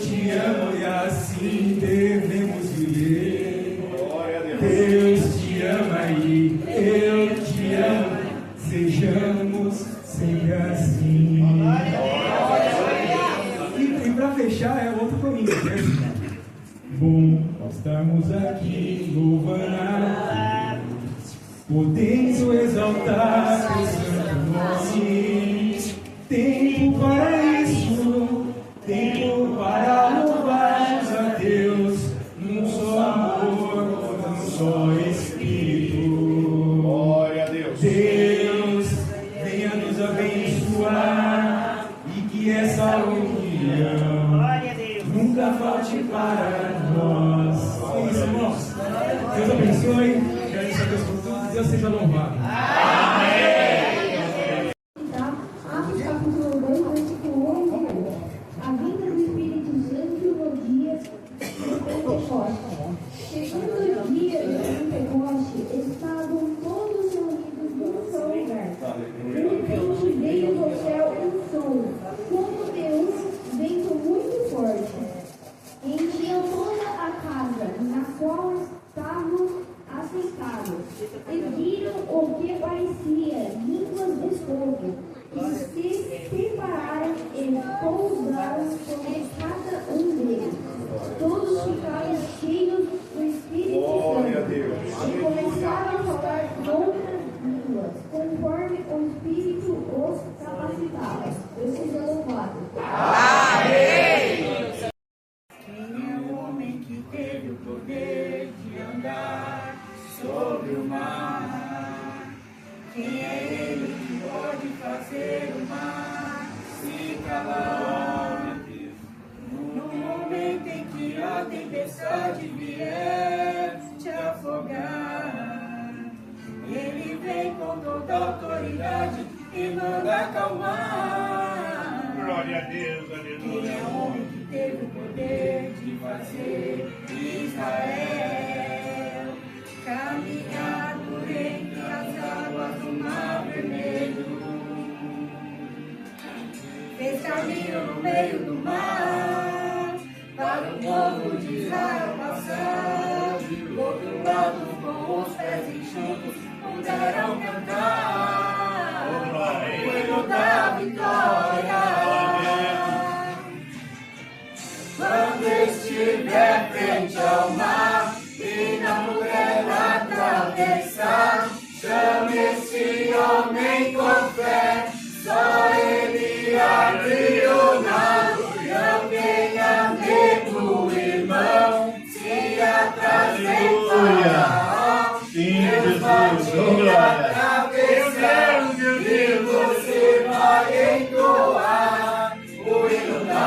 te amo e assim devemos viver. Deus te ama e eu te amo, sejamos sempre assim. E para fechar é outro caminho, né? Bom, estamos aqui louvando a Deus, podendo exaltar o santo nome. Tempo para isso, tempo para louvarmos a Deus, num só amor, num só Espírito. Glória a Deus. Deus, venha nos abençoar e que essa união nunca falte para nós. É isso, irmãos. Deus abençoe. Agradeço a Deus por tudo. Deus seja louvado. Amém. Atos capítulo 2, versículo 1 e 2. A vinda do Espírito Santo no dia do Pentecoste. Segundo o dia do Pentecoste, estavam todos reunidos num só lugar. De repente veio do céu um som, como de um vento muito forte. Encheu toda a casa na qual estavam assentados, e viram o que parecia línguas de fogo, que se separaram e pousaram sobre cada um deles. Todos ficaram cheios do Espírito Santo e começaram a falar outras línguas, conforme o Espírito os capacitava. Deus seja louvado. Amém. Quem é o homem que teve o poder de andar sobre o mar? Quem é ele que pode fazer o mar se calar? No momento em que a tempestade vier te afogar, ele vem com toda a autoridade e manda acalmar. Glória a Deus, aleluia. Quem é o homem que teve o poder de fazer Israel caminhar por entre as águas do Mar Vermelho? Fez caminho no meio do mar para o povo de Israel passar. Do outro lado, com os pés enxutos, puderam cantar o hino da vitória. Quando estiver frente ao mar e não puder atravessar, chame esse homem com fé, só ele abre o mar. Não tenha medo, irmão, se atrás vem Faraó. Deus vai te atravessar e você vai entoar o hino da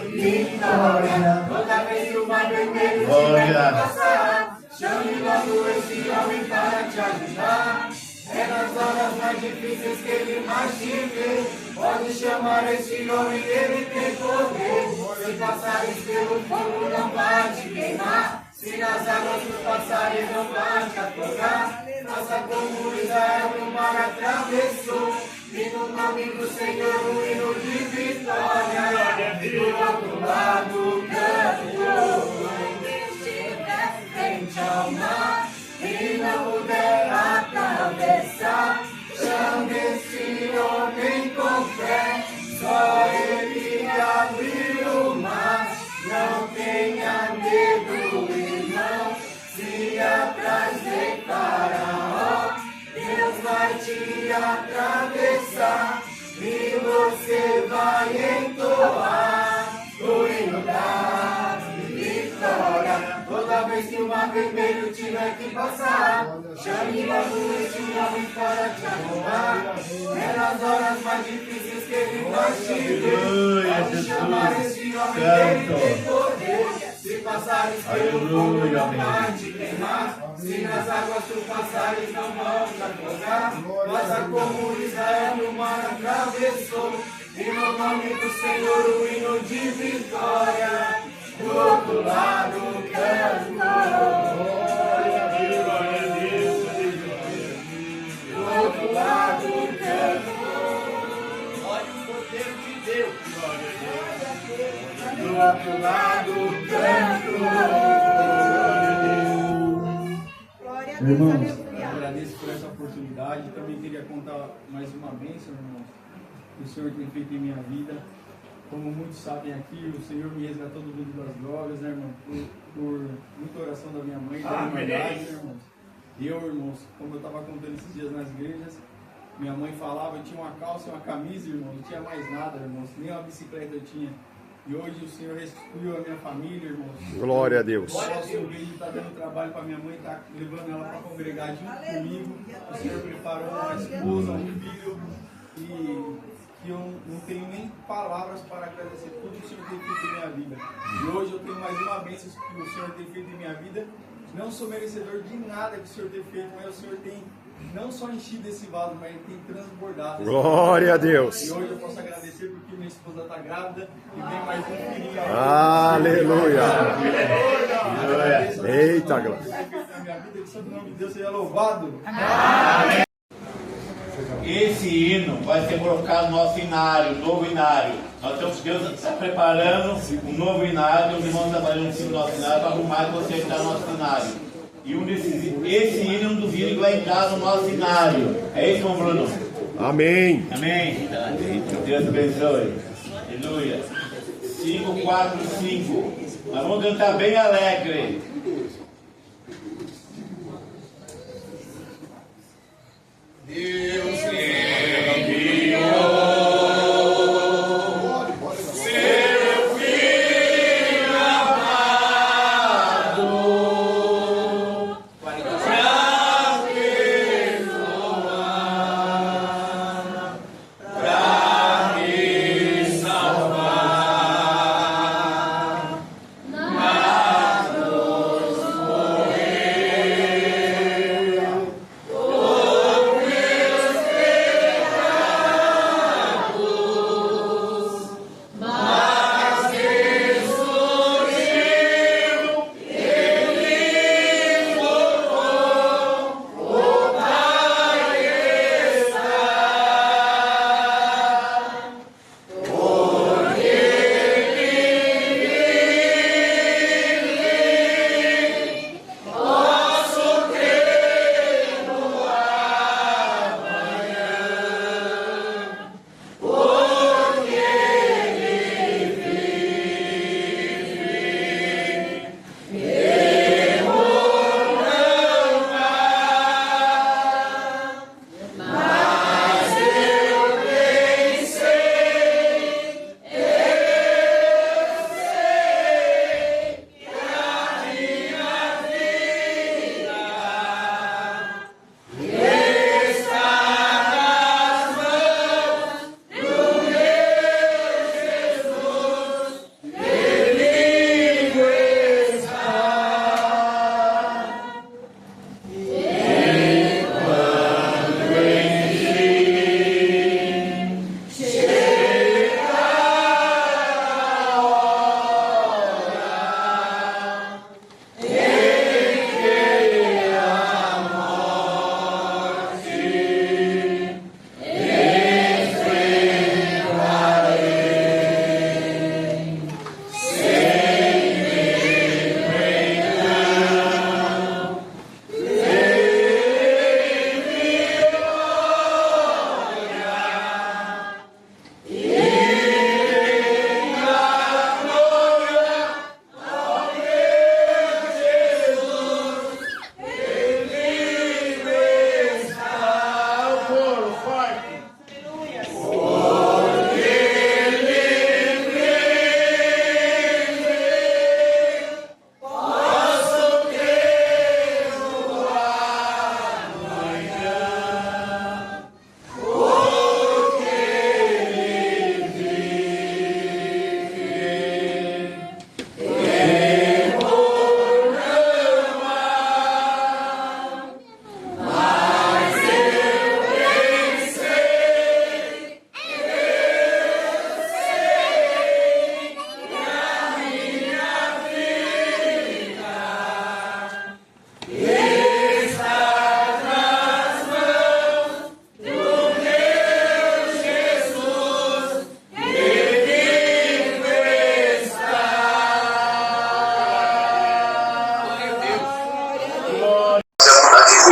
vitória. Toda vez que o Mar Vermelho tiver que passar, chame logo esse homem para te ajudar. É nas horas mais difíceis que ele mais te vê. Pode chamar esse homem, ele tem poder. Se passares pelo fogo não vai te queimar, se nas águas tu passares não vai te afogar. Faça como Israel no mar atravessou, e no nome do Senhor o hino de vitória. Do outro lado cantou. Quem estiver frente ao mar e não puder atravessar, chame esse homem com fé, só ele abriu o mar. Não tenha medo, irmão, se atrás vem Faraó. Deus vai te atravessar e você vai entoar o hino da vitória. Toda vez que o Mar Vermelho tiver que passar, chame logo este homem para te arrumar. É nas horas mais difíceis que ele vai te ver. Pode chamar este homem, ele tem poder. Se passares pelo fogo não vai te queimar, se nas águas tu passares não vão te afogar. Faça como Israel no mar atravessou, e no nome do Senhor o hino de vitória. Do outro lado cantou. Glória a Deus, do outro lado cantou. Olha o poder de Deus. Glória a Deus. outro lado tanto. Irmãos, eu agradeço por essa oportunidade. Também queria contar mais uma bênção, irmãos, que o Senhor tem feito em minha vida. Como muitos sabem aqui, o Senhor me resgatou do mundo das drogas, né, irmão? Por muita oração da minha mãe, da minha idade, né, irmãos? E eu, irmãos, como eu estava contando esses dias nas igrejas, minha mãe falava, eu tinha uma calça e uma camisa, irmão, não tinha mais nada, irmãos, nem uma bicicleta eu tinha. E hoje o Senhor restituiu a minha família, irmãos. Glória a Deus. O Senhor está dando trabalho para minha mãe, está levando ela para congregar junto comigo. O Senhor preparou uma esposa, um filho, e eu não tenho nem palavras para agradecer tudo que o Senhor tem feito em minha vida. E hoje eu tenho mais uma bênção que o Senhor tem feito em minha vida. Não sou merecedor de nada que o Senhor tem feito, mas o Senhor tem não só enchido esse vaso, mas ele tem transbordado. Glória a Deus. E hoje eu posso agradecer porque minha esposa está grávida e vem mais um filhinho. Aleluia. Eita, glória. Na minha vida, que o nome de Deus seja louvado. Esse hino vai ser colocado no nosso inário, novo inário. Deus está preparando um novo inário, os irmãos trabalhando em cima do nosso inário para arrumar e consertar o nosso inário. E esse hino, não duvido que vai entrar no nosso inário. É isso, irmão Bruno? Amém. Amém. Deus abençoe. Aleluia. 5, 4, 5. Nós vamos cantar bem alegre. Deus enviou seu Filho amado para perdoar, para me salvar, mas nos morreu por meus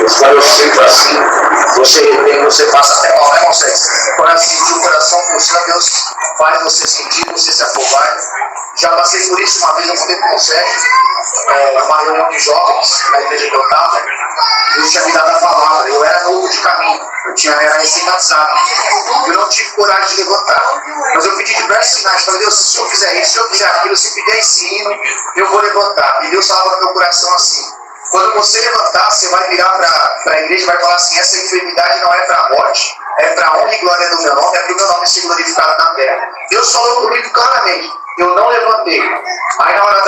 Deus. Quando eu sinto assim, você passa até mal, né, Moisés? Quando eu sentir o coração pulsando, Deus faz você sentir, você se afogar. Já passei por isso uma vez, eu fui com o Sérgio, uma reunião de jovens na igreja que eu estava. Deus tinha me dado a palavra, eu era novo de caminho, era recém-batizado. Eu não tive coragem de levantar, mas eu pedi diversos sinais. Falei, Deus, se eu fizer isso, se eu fizer aquilo, se pedir esse hino, eu vou levantar. E Deus falava no meu coração assim: quando você levantar, você vai virar para a igreja e vai falar assim: essa enfermidade não é para a morte, é para a honra e glória do meu nome, é para o meu nome ser glorificado na terra. Deus falou comigo claramente, eu não levantei. Aí na hora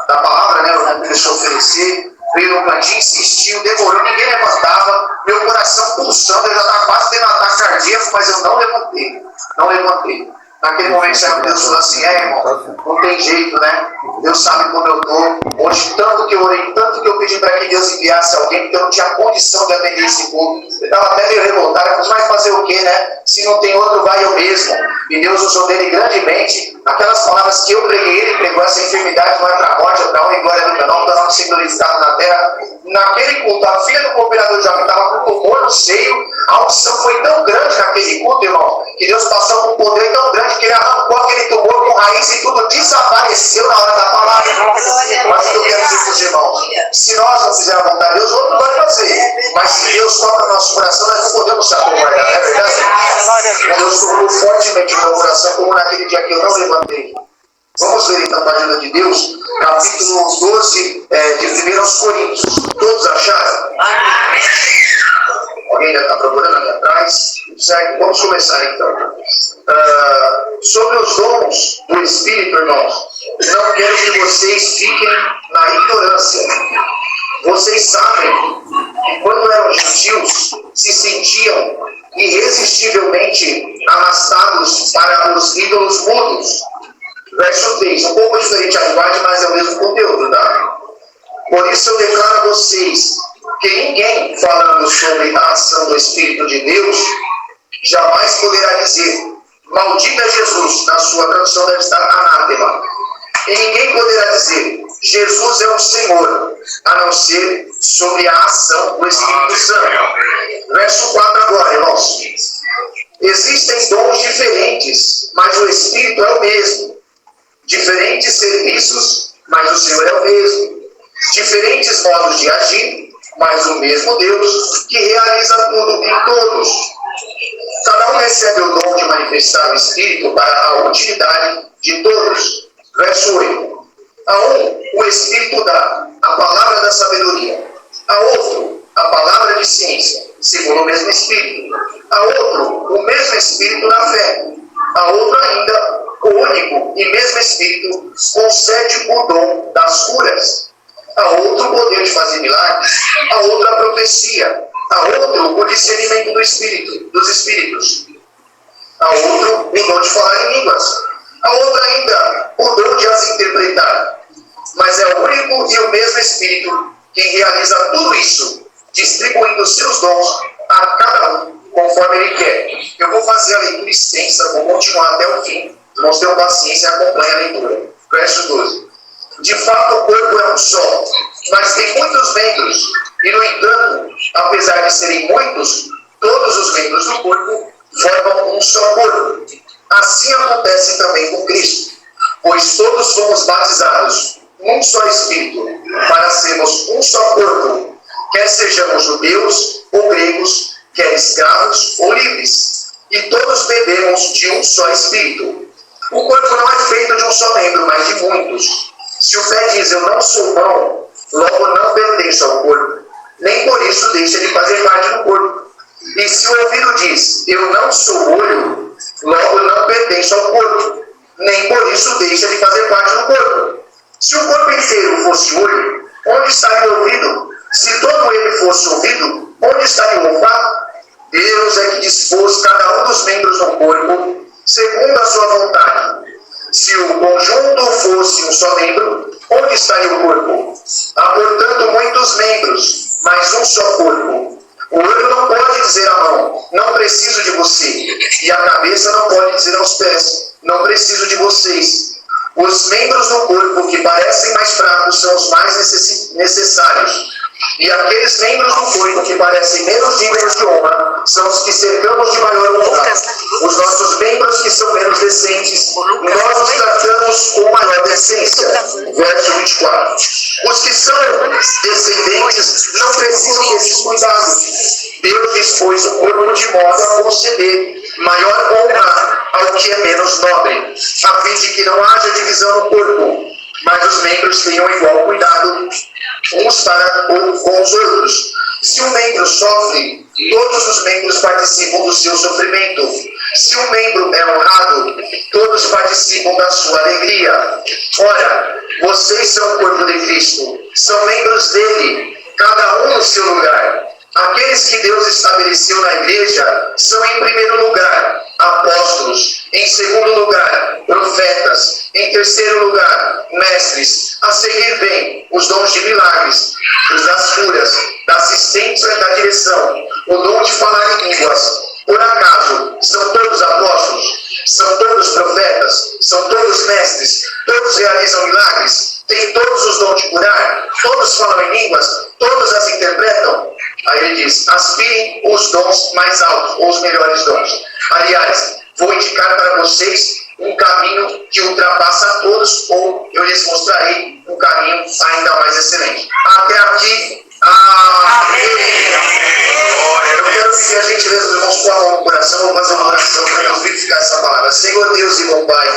da palavra, né, eu deixei oferecer, veio no cantinho, insistiu, demorou, ninguém levantava, meu coração pulsando, eu já estava quase tendo um ataque cardíaco, mas eu não levantei. Não levantei. Naquele momento, Deus falou assim: irmão, não tem jeito, né? Deus sabe como eu estou. Hoje, tanto que eu orei, tanto que eu pedi para que Deus enviasse alguém, porque eu não tinha condição de atender esse povo. Eu estava até meio revoltado, mas vai fazer o quê, né? Se não tem outro, vai eu mesmo. E Deus usou dele grandemente. Aquelas palavras que eu preguei, ele pregou: essa enfermidade não é para a morte, é para a honra e glória do meu nome, para não ser glorificado na terra. Naquele culto, a filha do cooperador jovem estava com tumor no seio. A unção foi tão grande naquele culto, irmão, que Deus passou com um poder tão grande que ele arrancou aquele tumor com raiz e tudo desapareceu na hora da palavra. Mas o que eu quero dizer para os irmãos: se nós não fizermos a vontade de Deus, outro vai fazer. Mas se Deus toca no nosso coração, nós não podemos se acomodar, não é verdade? Deus tocou fortemente no meu coração, como naquele dia que eu não levantei. Vamos ler então, com a ajuda de Deus, capítulo 12 de 1 Coríntios. Todos acharam? Alguém ainda está procurando ali atrás? Certo? Vamos começar então. Sobre os dons do Espírito, irmãos, não quero que vocês fiquem na ignorância. Vocês sabem que quando eram gentios, se sentiam irresistivelmente arrastados para os ídolos mudos. Verso 3, um pouco diferente a linguagem, mas é o mesmo conteúdo, tá? Por isso eu declaro a vocês que ninguém, falando sobre a ação do Espírito de Deus, jamais poderá dizer: maldita Jesus, na sua tradução deve estar anátema. E ninguém poderá dizer: Jesus é o Senhor, a não ser sobre a ação do Espírito Santo. Verso 4 agora, irmãos. Existem dons diferentes, mas o Espírito é o mesmo. Diferentes serviços, mas o Senhor é o mesmo. Diferentes modos de agir, mas o mesmo Deus que realiza tudo em todos. Cada um recebe o dom de manifestar o Espírito para a utilidade de todos. Verso 8. A um, o Espírito dá a palavra da sabedoria. A outro, a palavra de ciência, segundo o mesmo Espírito. A outro, o mesmo Espírito na fé. A outro ainda, o único e mesmo Espírito concede o dom das curas. A outro o poder de fazer milagres. A outra a profecia. A outro o discernimento do Espírito, dos Espíritos. A outro o dom de falar em línguas. A outra ainda o dom de as interpretar. Mas é o único e o mesmo Espírito quem realiza tudo isso, distribuindo seus dons a cada um conforme ele quer. Eu vou fazer a leitura extensa, vou continuar até o fim. Irmãos, tenham paciência e acompanhem a leitura. Verso 12. De fato, o corpo é um só, mas tem muitos membros. E, no entanto, apesar de serem muitos, todos os membros do corpo formam um só corpo. Assim acontece também com Cristo, pois todos fomos batizados num só Espírito, para sermos um só corpo, quer sejamos judeus ou gregos, quer escravos ou livres, e todos bebemos de um só Espírito. O corpo não é feito de um só membro, mas de muitos. Se o pé diz: eu não sou mão, logo não pertenço ao corpo, nem por isso deixa de fazer parte do corpo. E se o ouvido diz: eu não sou olho, logo não pertenço ao corpo, nem por isso deixa de fazer parte do corpo. Se o corpo inteiro fosse olho, onde estaria o ouvido? Se todo ele fosse ouvido, onde estaria o olfato? Deus é que dispôs cada um dos membros do corpo segundo a sua vontade. Se o conjunto fosse um só membro, onde estaria o corpo? Há, portanto, muitos membros, mas um só corpo. O olho não pode dizer à mão: não preciso de você. E a cabeça não pode dizer aos pés: não preciso de vocês. Os membros do corpo que parecem mais fracos são os mais necessários. E aqueles membros do corpo que parecem menos dignos de honra são os que cercamos de maior honra. Os nossos membros que são menos decentes, nós os tratamos com maior decência. Verso 24. Os que são descendentes não precisam desses cuidados. Deus dispôs o corpo de modo a conceder maior honra ao que é menos nobre, a fim de que não haja divisão no corpo, mas os membros tenham igual cuidado uns para com os outros. Se um membro sofre, todos os membros participam do seu sofrimento. Se um membro é honrado, todos participam da sua alegria. Ora, vocês são o corpo de Cristo, são membros dele, cada um no seu lugar. Aqueles que Deus estabeleceu na igreja são, em primeiro lugar, apóstolos, em segundo lugar, profetas, em terceiro lugar, mestres. A seguir vem os dons de milagres, os das curas, da assistência e da direção, o dom de falar em línguas. Por acaso, são todos apóstolos? São todos profetas? São todos mestres? Todos realizam milagres? Têm todos os dons de curar? Todos falam em línguas? Todos as interpretam? Aí ele diz, aspirem os dons mais altos, ou os melhores dons. Aliás, vou indicar para vocês um caminho que ultrapassa a todos, ou eu lhes mostrarei um caminho ainda mais excelente. Até aqui, amém. Eu quero pedir a gentileza dos irmãos com a mão no coração, vou fazer uma oração para nós verificar essa palavra. Senhor Deus e bom Pai,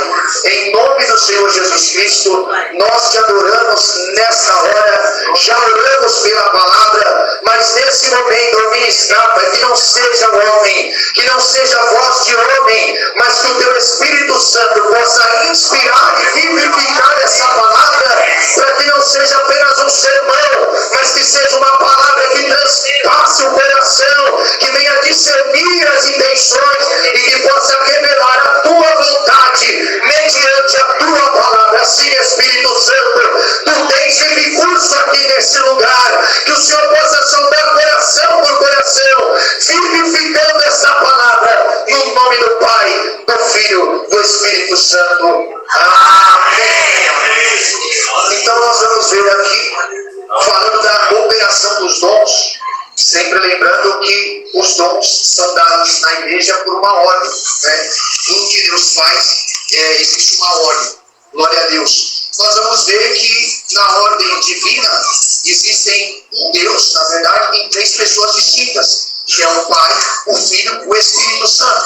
em nome do Senhor Jesus Cristo, nós te adoramos nesta hora, já oramos pela palavra, mas nesse momento eu ministrar, Pai, que não seja o homem, que não seja a voz de homem, mas que o teu Espírito Santo possa inspirar e vivificar essa palavra, para que não seja apenas um sermão, mas que seja uma palavra que transpasse o coração, que venha discernir as intenções e que possa revelar a tua vontade mediante a tua palavra. Assim, Espírito Santo, tu tens recurso aqui nesse lugar, que o Senhor possa sondar coração por coração, vivificando essa palavra, no nome do Pai, do Filho, do Espírito Santo. Amém. Então nós vamos ver aqui, falando da operação dos dons, sempre lembrando que os dons são dados na igreja por uma ordem, né? Tudo que Deus faz, existe uma ordem. Glória a Deus. Nós vamos ver que na ordem divina existem um Deus, na verdade, em três pessoas distintas, que é o Pai, o Filho e o Espírito Santo.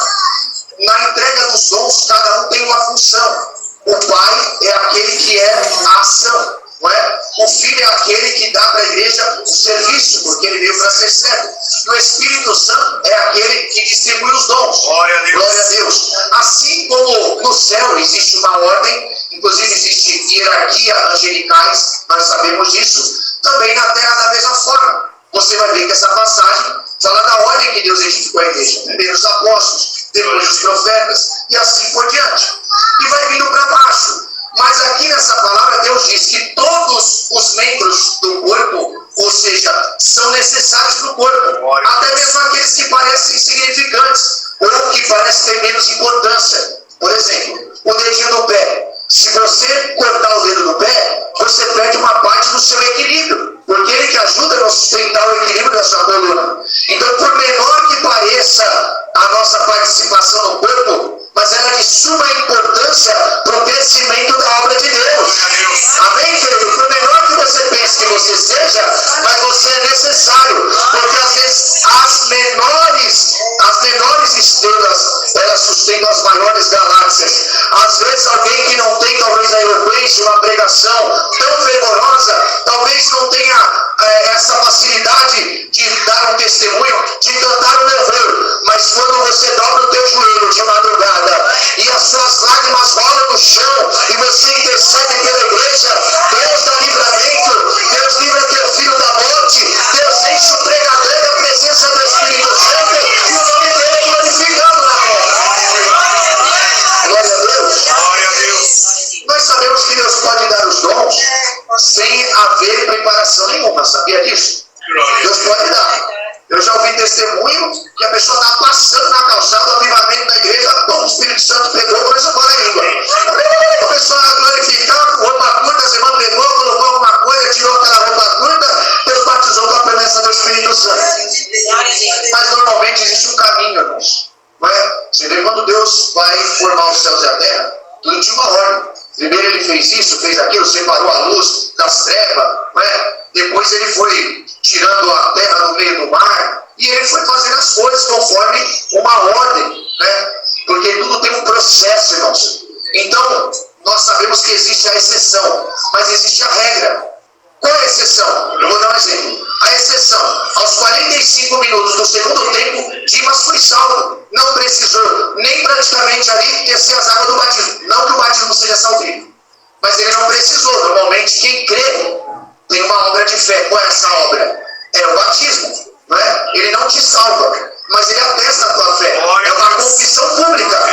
Na entrega dos dons, cada um tem uma função. O Pai é aquele que é a ação, não é? O Filho é aquele que dá para a igreja o serviço, porque ele veio para ser servo. E o Espírito Santo é aquele que distribui os dons. Glória a Deus. Glória a Deus. Assim como no céu existe uma ordem, inclusive existe hierarquia angelicais, nós sabemos disso, também na terra da mesma forma. Você vai ver que essa passagem fala da ordem que Deus edificou a igreja. Primeiro os apóstolos, depois os profetas, e assim por diante. E vai vindo para baixo. Mas aqui nessa palavra Deus diz que todos os membros do corpo, ou seja, são necessários para o corpo. Até mesmo aqueles que parecem insignificantes, ou que parecem ter menos importância. Por exemplo, o dedinho do pé. Se você cortar o dedo do pé, você perde uma parte do seu equilíbrio, porque ele que ajuda a sustentar o equilíbrio da sua coluna. Então, por menor que pareça a nossa participação no corpo, mas ela é de suma importância para o crescimento da obra de Deus. Amém, querido? Por menor que você pense que você seja, mas você é necessário, porque às vezes as menores estrelas, elas sustentam as maiores galáxias. Às vezes alguém que não tem talvez a eloquência, uma pregação tão fervorosa, talvez não tenha essa facilidade de dar um testemunho, de cantar um louvor, mas quando você dobra o teu joelho de madrugada e as suas lágrimas rolam no chão e você intercede pela igreja, Deus dá livramento, Deus livra teu filho da morte, Deus enche o pregador da presença do Espírito Santo e o nome dele é glorificado na terra. Glória a Deus. Glória a Deus. Nós sabemos que Deus pode dar os dons sem haver preparação nenhuma, sabia disso? Deus pode dar. Eu já ouvi testemunho que a pessoa está passando na calçada, o avivamento da igreja, o Espírito Santo pegou, começou a falar em língua. A pessoa glorificava, roupa curta, a semana pegou, colocou alguma coisa, tirou aquela roupa curta, Deus batizou com a normalmente existe um caminho, irmãos. Não é? Você vê quando Deus vai formar os céus e a terra, tudo tinha uma ordem. Primeiro ele fez isso, fez aquilo, separou a luz das trevas, não é? Depois ele foi tirando a terra do meio do mar, e ele foi fazendo as coisas conforme uma ordem, né? Porque tudo tem um processo, irmãos. Então, nós sabemos que existe a exceção, mas existe a regra. Qual é a exceção? Eu vou dar um exemplo. A exceção, aos 45 minutos do segundo tempo, Dimas foi salvo. Não precisou nem praticamente ali descer as águas do batismo. Não que o batismo seja salvífico, mas ele não precisou. Normalmente quem crê tem uma obra de fé. Qual é essa obra? É o batismo. Não é? Ele não te salva, mas ele atesta a tua fé. É uma confissão pública.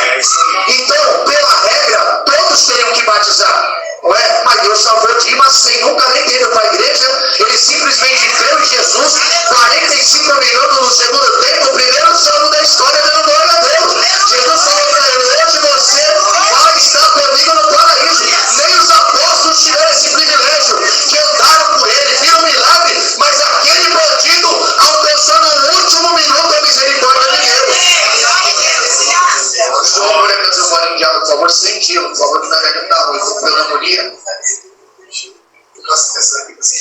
Então, pela regra, todos teriam que batizar. Não é? Mas Deus salvou Dimas sem nunca nem ter ido para a igreja. Ele simplesmente creu em Jesus. 45 minutos no segundo tempo, o primeiro salmo da história, dando glória a Deus. Jesus falou para ele: hoje você vai estar comigo no paraíso. Nem os apóstolos tiveram esse privilégio, que andaram com ele, viram um milagre, mas aquele bandido alcançou no último minuto a misericórdia de Deus. Só mulher que eu falo em diálogo, por favor, sentindo, por favor, que na verdade não está ruim, estou com pneumonia.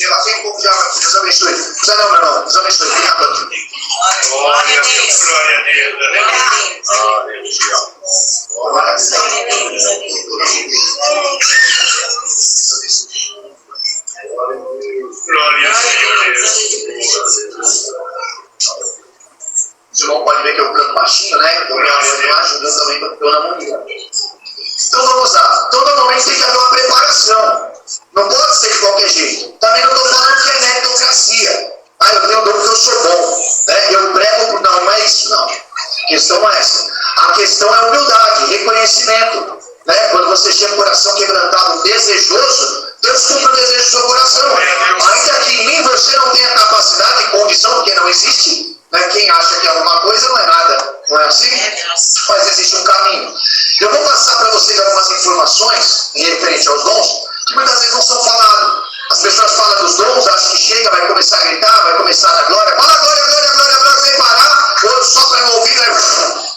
Ela tem um pouco de água aqui, Deus abençoe. Não precisa não, meu irmão, Deus abençoe, tem água aqui. Glória a Deus, glória a Deus. Glória a Deus. Os irmãos podem ver que eu canto baixinho, né? Eu me ajudo também para pneumonia. Então vamos lá. Então normalmente tem que haver uma preparação. Não pode ser de qualquer jeito. Também não estou falando que é meritocracia. Ah, eu tenho dom porque eu sou bom. Né? Eu prego. Não é isso, não. A questão não é essa. A questão é humildade, reconhecimento. Né? Quando você chega com o coração quebrantado, desejoso, Deus cumpre o desejo do seu coração. Ainda que em mim você não tenha capacidade e condição, porque não existe. Né? Quem acha que é alguma coisa não é nada. Não é assim? Mas existe um caminho. Eu vou passar para vocês algumas informações em referente aos dons, que muitas vezes não são faladas. As pessoas falam dos dons, acham que chega, vai começar a gritar, vai começar a dar glória, fala glória, glória, glória, glória, sem parar, ou sopra no ouvido,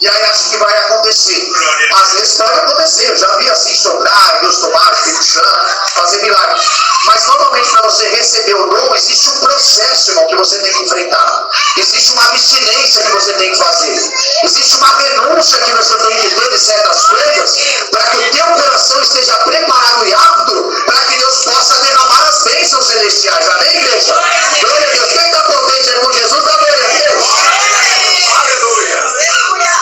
e aí acha que vai acontecer. Às vezes pode acontecer, eu já vi assim soprar, Deus tomar, Espírito Santo, fazer milagres. Mas normalmente para você receber o dom, existe um processo, irmão, que você tem que enfrentar. Existe uma abstinência que você tem que fazer. Existe uma renúncia que você tem que ter de certas coisas, para que o teu coração esteja preparado e apto para que Deus possa derramar as bênçãos celestiais. Amém, igreja? Glória a Deus. Quem está contente com Jesus, dá glória a Deus. Aleluia.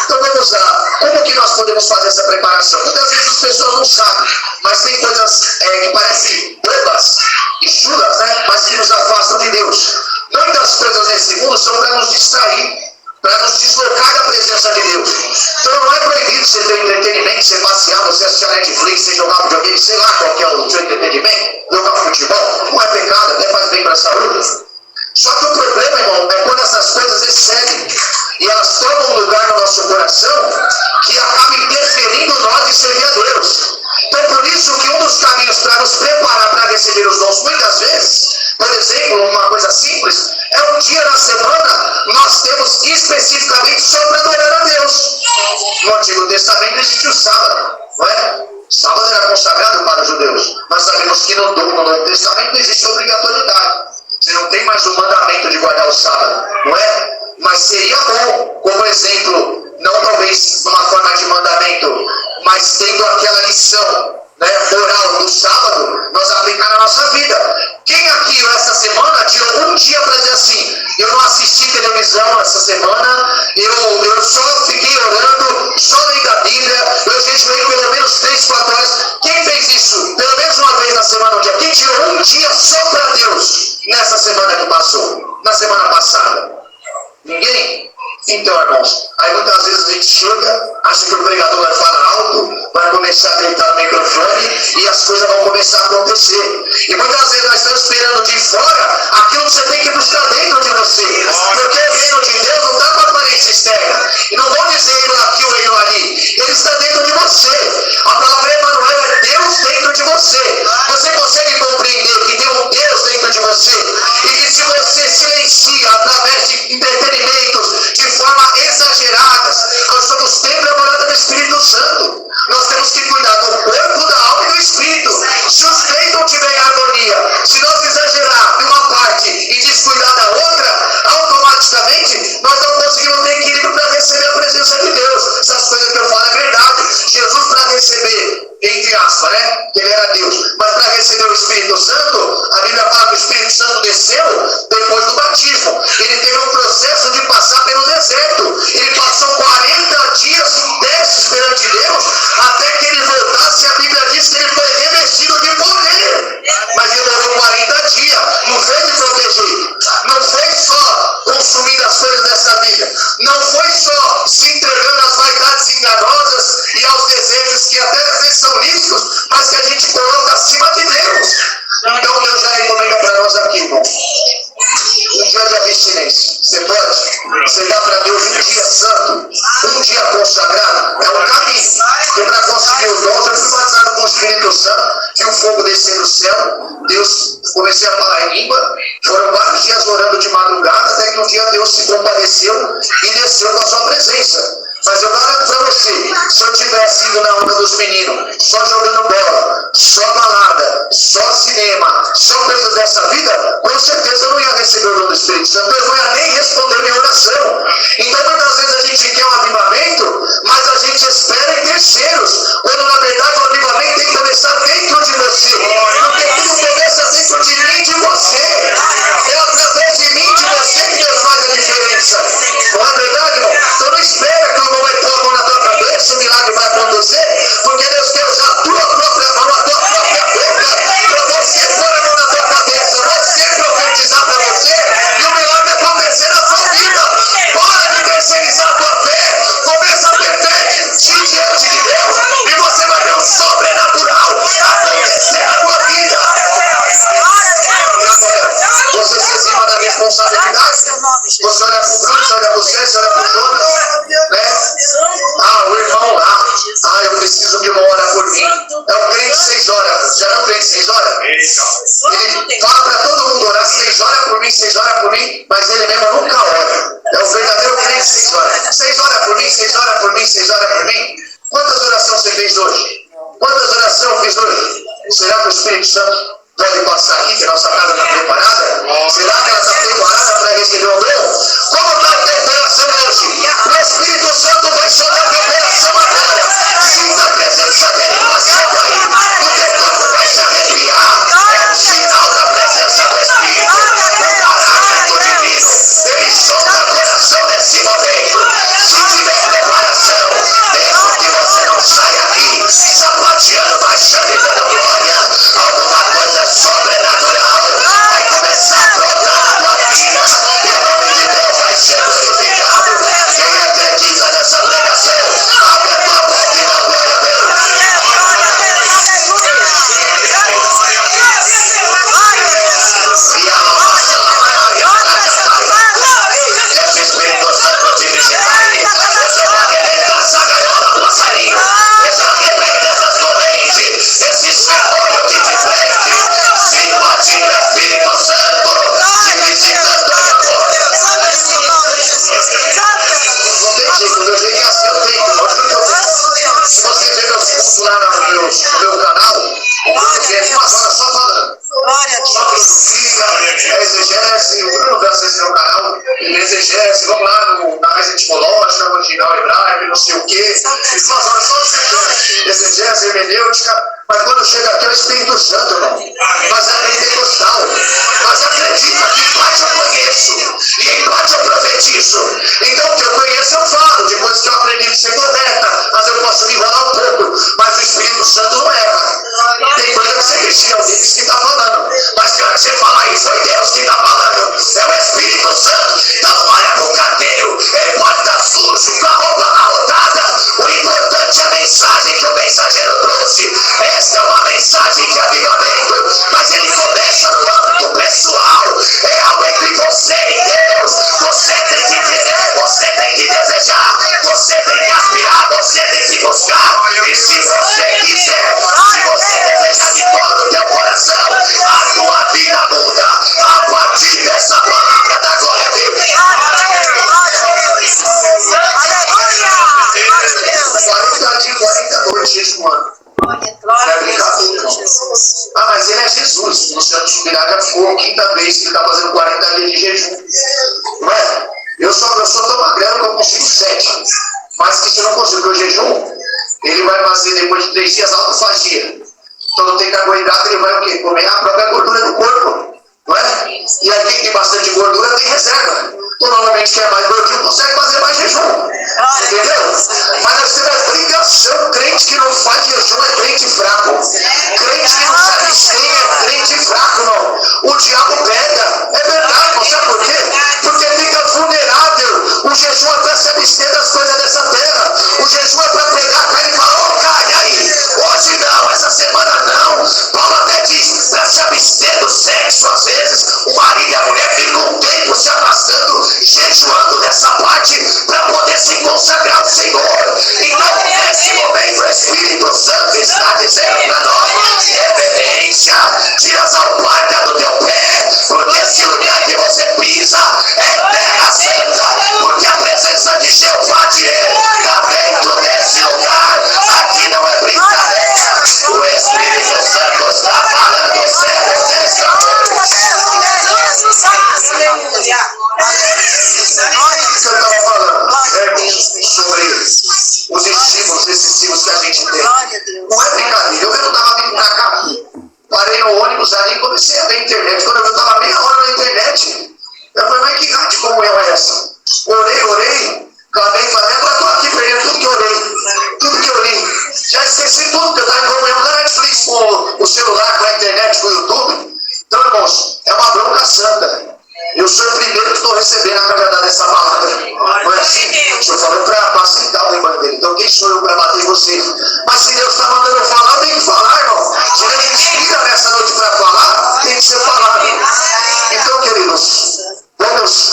Então vamos lá. Como que nós podemos fazer essa preparação? Muitas vezes as pessoas não sabem, mas tem coisas que parecem bobas e chulas, né? Mas que nos afastam de Deus. Muitas coisas nesse mundo são para nos distrair, para nos deslocar da presença de Deus. Então não é proibido você ter entretenimento, você passear, você assistir a Netflix, você jogar videogame, sei lá qual que é o seu entretenimento, jogar futebol, não é pecado, até faz bem para a saúde. Só que o problema, irmão, é quando essas coisas excedem e elas tomam um lugar no nosso coração que acaba interferindo nós em servir a Deus. Então por isso que um dos caminhos para nos preparar para receber os dons, muitas vezes, por exemplo, uma coisa simples, é um dia na semana nós temos especificamente só para adorar a Deus. No Antigo Testamento existe o sábado, não é? Sábado era consagrado para os judeus. Nós sabemos que no Novo Testamento não existe obrigatoriedade. Você não tem mais o mandamento de guardar o sábado, não é? Mas seria bom, como exemplo, não talvez numa forma de mandamento, mas tendo aquela lição, né, oral do sábado, nós aplicar na nossa vida. Quem aqui essa semana tirou um dia para dizer assim: eu não assisti televisão essa semana, eu só fiquei orando, só lendo a Bíblia, eu jejuei pelo menos 3, 4 horas. Quem fez isso? Pelo menos uma vez na semana, um dia. Quem tirou um dia só para Deus nessa semana que passou? Na semana passada? Ninguém? Então, irmãos, aí muitas vezes a gente chega, acha que o pregador vai falar alto, vai começar a gritar no microfone e as coisas vão começar a acontecer. E muitas vezes nós estamos esperando de fora aquilo que você tem que buscar dentro de você. Porque o reino de Deus não está com a aparência externa. E não vou dizer ele aqui ou ele ali. Ele está dentro de você. A palavra Emmanuel é Deus dentro de você. Você consegue compreender que tem um Deus dentro de você? E que se você silencia através de entretenimentos, de forma sintonia. Se nós exagerar de uma parte e descuidar da outra, automaticamente nós não conseguimos ter equilíbrio para receber a presença de Deus. Essas coisas que eu falo é verdade. Jesus, para receber, entre aspas, né? Que ele era Deus, mas para receber o Espírito Santo, a Bíblia fala que o Espírito Santo desceu depois do batismo. Ele teve um processo de passar pelo deserto. Ele passou 40 dias em testes perante Deus, até que ele voltasse. A Bíblia diz que ele foi revestido de poder. Mas ele levou 40 dias. Não foi de proteger. Não foi só consumindo as coisas dessa vida. Não foi só se entregando às vaidades enganosas e aos desejos que até às vezes são lícitos, mas que a gente coloca acima de Deus. Então Deus já recomenda para nós aqui, irmão, um dia de abstinência. Você pode? Você dá para Deus um dia santo, um dia consagrado. É um caminho. Porque para conseguir os dons, eu fui batizado com o Espírito Santo, que o fogo desceu do céu. Deus, comecei a falar em língua. Foram vários dias orando de madrugada, até que um dia Deus se compadeceu e desceu com a sua presença. Mas eu garanto para você, se eu tivesse ido na onda dos meninos, só jogando bola, só balada, só cinema, só coisas dessa vida, com certeza eu não ia receber o dom do Espírito Santo, eu não ia nem responder minha oração. Então muitas vezes a gente quer um avivamento, mas a gente espera em terceiros, quando na verdade o avivamento tem que começar dentro de você. Porque tudo começa dentro de mim e de você. É através de mim e de você que Deus faz a diferença. Não é verdade, irmão? Então não espera que o irmão vai pôr a mão na tua cabeça, o milagre vai acontecer, porque Deus quer usar a tua própria mão, a tua própria boca, para você pôr a mão na tua cabeça, você profetizar para você, e o milagre acontecer na sua vida. Para de terceirizar a tua fé, começa a ter fé diante de Deus, e você vai ver o sobrenatural acontecer na tua vida. Você se acima da responsabilidade, você olha para o Bruno, você olha para você, você olha para o Jonas, né? Ah, o irmão lá, eu preciso de 1 hora por mim. É o crente 6 horas, já não crente 6 horas? Ele fala para todo mundo orar 6 horas por mim, 6 horas por mim, mas ele mesmo nunca ora. É o verdadeiro crente 6 horas. 6 horas por mim, 6 horas por mim, 6 horas por mim. Quantas orações você fez hoje? Quantas orações eu fiz hoje? Será que o Espírito Santo pode passar aqui, que a nossa casa está preparada? Será que ela está preparada para receber o meu? Como está a tua operação hoje? O Espírito Santo vai chorar a tua operação agora. Sinta a presença dele no seu aí. O teu corpo vai se arrepiar. É um sinal da presença do Espírito. O parágrafo divino. Ele solta o coração nesse momento. Se tiver preparação, mesmo que você não saia aqui sapateando, baixando e dando glória, alguma coisa sobrenatural vai começar a brotar na tua vida, e o nome de Deus vai ser glorificado. Quem acredita nessa pregação, abre a tua boca e dá glória a Deus. Esse Espírito Santo te visitar, você vai querer essa gaiola, passarinho, você vai querer essas correntes, esse céu que te prende. Simpatia, Espírito Santo, te visitando agora. Não tem jeito, meu jeito é assim, eu tenho. Se você ver meus cultos lá no meu canal, o Bruno vem 2 horas só falando. Só filosofia, exegese, o Bruno vai acessar o canal, exegese, vamos lá na raiz etimológica, original hebraico, não sei o quê. 2 horas só exegese, hermenêutica. Mas quando chega aqui é o Espírito Santo, irmão. Mas é pentecostal. Mas acredita que empate eu conheço. E empate eu profetizo. Então o que eu conheço eu falo. Depois que eu aprendi que você correta. Mas eu posso me enrolar um pouco. Mas o Espírito Santo não erra. Tem coisa que você crescia, é Deus que está falando. Mas se você falar isso, foi Deus que está falando. É o Espírito Santo. Então olha pro carteiro. Ele pode estar sujo, com a roupa amarrotada. O importante é a mensagem que o mensageiro trouxe. Esta é uma mensagem de avivamento, mas ele começa no âmbito pessoal. É algo entre você e Deus. Você tem que querer, você tem que desejar, você tem que aspirar, você tem que buscar. E se você quiser, se você desejar de todo o teu coração, a tua vida muda a partir dessa palavra da glória de Deus. 40 dias, 40 noites, esse ano. Vai brincar tudo, irmão. Ah, mas ele é Jesus. Santo Subirá já ficou a quinta vez que ele está fazendo 40 dias de jejum. Não é? Eu sou tão magrelo que eu consigo 7. Mas que se eu não consigo, porque o jejum, ele vai fazer depois de 3 dias autofagia. Então não tem carboidrato, ele vai o quê? Comer a própria gordura do corpo. Não é? E aí quem tem bastante gordura tem reserva. Então normalmente quem é mais gordinho consegue fazer mais jejum. Entendeu? Mas nós temos obrigação. Crente que não faz jejum é crente fraco. Crente que não se abstém é crente fraco, não. O diabo pega. É verdade, não sabe por quê? Porque fica vulnerável. O jejum é para se abster das coisas dessa terra. O jejum é para pegar a carne e falar, ô cara, e aí? Hoje não, essa semana não. Paulo até diz, para se abster do sexo, às vezes, o marido e a mulher ficam um tempo se afastando, jejuando dessa parte, para poder se consagrar ao Senhor. Então, nesse momento, o Espírito Santo está dizendo para nós, reverência, tira as alpargas do teu pé, porque esse lugar que você pisa é terra santa, porque a presença de Jeová está dentro desse lugar. Aqui não é brincadeira. O Espírito Santo está falando sério nesta noite. Aleluia. O que eu estava falando sobre os estímulos, esses estímulos que a gente tem. Não é brincadeira. Eu estava vindo pra cá, parei no ônibus ali e comecei a ver a internet. Quando eu estava meia hora na internet, eu falei, mas que rádio de comunhão é essa? Orei, clamei, falei, agora estou aqui perdendo tudo que eu orei, tudo que eu li. Já esqueci tudo, porque eu estava em comunhão na Netflix, com o celular, com a internet, com o YouTube. Então, irmãos, é uma bronca santa. Eu sou o primeiro que estou recebendo a carga dessa palavra. Não é assim? O Senhor falou para apacentar o rebanho dele. Então, quem sou eu para bater em vocês? Mas se Deus está mandando eu falar, eu tenho que falar, irmão. Se Ele me inspira nessa noite para falar, tem que ser falado. Então, queridos, vamos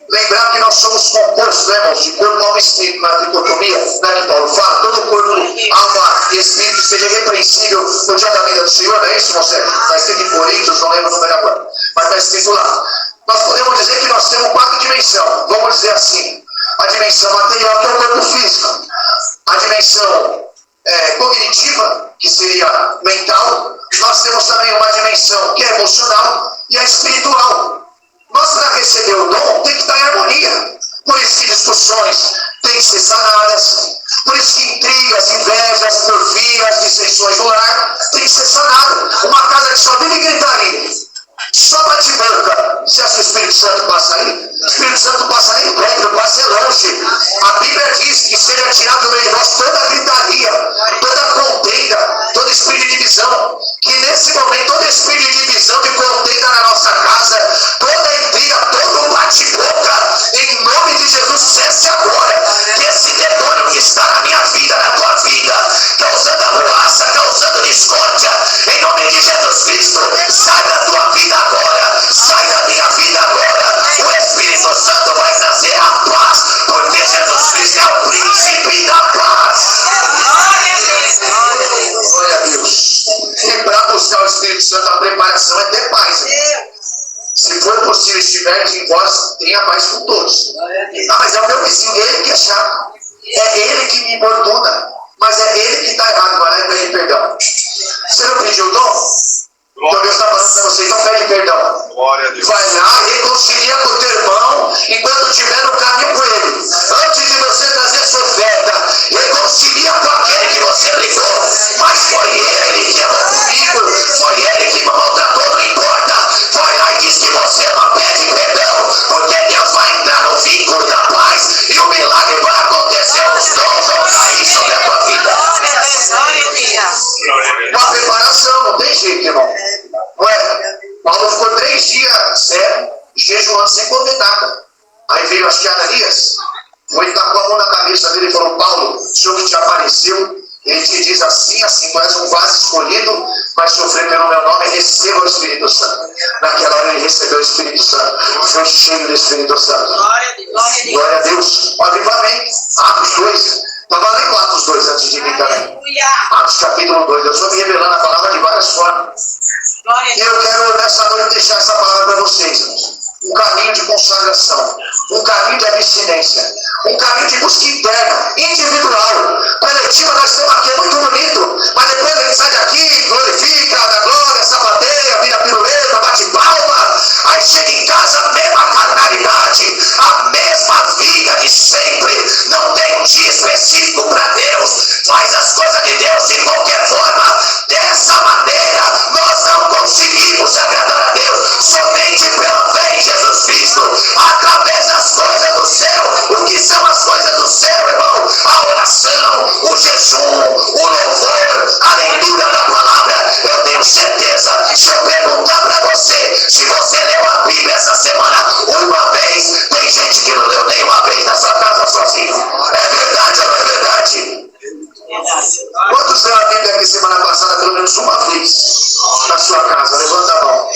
lembrar que nós somos compostos, né, irmãos, de corpo, alma e espírito, na dicotomia, né, que Paulo fala. Todo corpo, alma e espírito seja repreensível no dia da vida do Senhor, não é isso, irmão Sérgio? Está escrito em Coríntios, não lembro o número agora, mas está escrito lá. Nós podemos dizer que nós temos 4 dimensões, vamos dizer assim. A dimensão material, que é o corpo físico. A dimensão cognitiva, que seria mental. Nós temos também uma dimensão que é emocional e a espiritual. Nós, para receber o dom, tem que estar em harmonia. Por isso que discussões têm que ser sanadas. Por isso que intrigas, invejas, porfias, dissensões do lar têm que ser sanadas. Uma casa que só vive gritaria, só bate banca. Você acha que o Espírito Santo passa aí? O Espírito Santo passa nem perto, passa longe. A Bíblia diz que seja tirado do meio de nós toda gritaria, toda contenda, todo espírito de divisão. Que nesse momento, todo espírito de divisão, de contenda na nossa casa, toda intriga, todo bate-boca, em nome de Jesus, cesse agora. Que esse demônio que está na minha vida, na tua vida, causando ameaça, causando discórdia, em nome de Jesus Cristo, sai da tua vida agora, sai da minha vida agora. O Espírito Santo vai trazer a paz, porque Jesus Cristo é o príncipe da paz. Glória a Deus. E para buscar o Espírito Santo, a preparação é ter paz. Se for possível, estiver em vós, tenha paz com todos. Ah, mas é o meu vizinho, ele que é chato. É ele que me importuna. Mas é ele que está errado, vai lá e pede perdão. Você não pediu o dom? Então Deus está falando para você, então pede perdão. Glória a Deus. Vai lá, reconcilia com o teu irmão enquanto estiver no caminho com ele. Antes de você trazer sua oferta, reconcilia com aquele que você ligou. Mas foi ele que errou comigo, foi ele que me maltratou, não importa. Vai lá e diz que você não pede perdão, porque Deus vai entrar no vínculo da paz e o milagre vai acontecer. Os dons vão cair sobre a tua vida. Uma preparação, não tem jeito, irmão. Não é? Paulo ficou 3 dias cego, jejuando sem comer nada. Aí veio acho que Ananias, foi tacou a mão na cabeça dele e falou: Paulo, o Senhor que te apareceu, ele te diz assim, assim, tu és um vaso escolhido, vai sofrer pelo meu nome, receba o Espírito Santo. Naquela hora ele recebeu o Espírito Santo, foi cheio do Espírito Santo. Glória a Deus. O avivamento, Atos 2. Estava lendo Atos 2 antes de mim também. Atos capítulo 2. Eu estou me revelando a palavra de várias formas. E eu quero nessa noite deixar essa palavra para vocês, irmãos. Um caminho de consagração, um caminho de abstinência, um caminho de busca interna, individual. Coletiva nós estamos aqui, é muito bonito, mas depois a gente sai daqui, glorifica, dá glória, sapateia, Levanta a mão.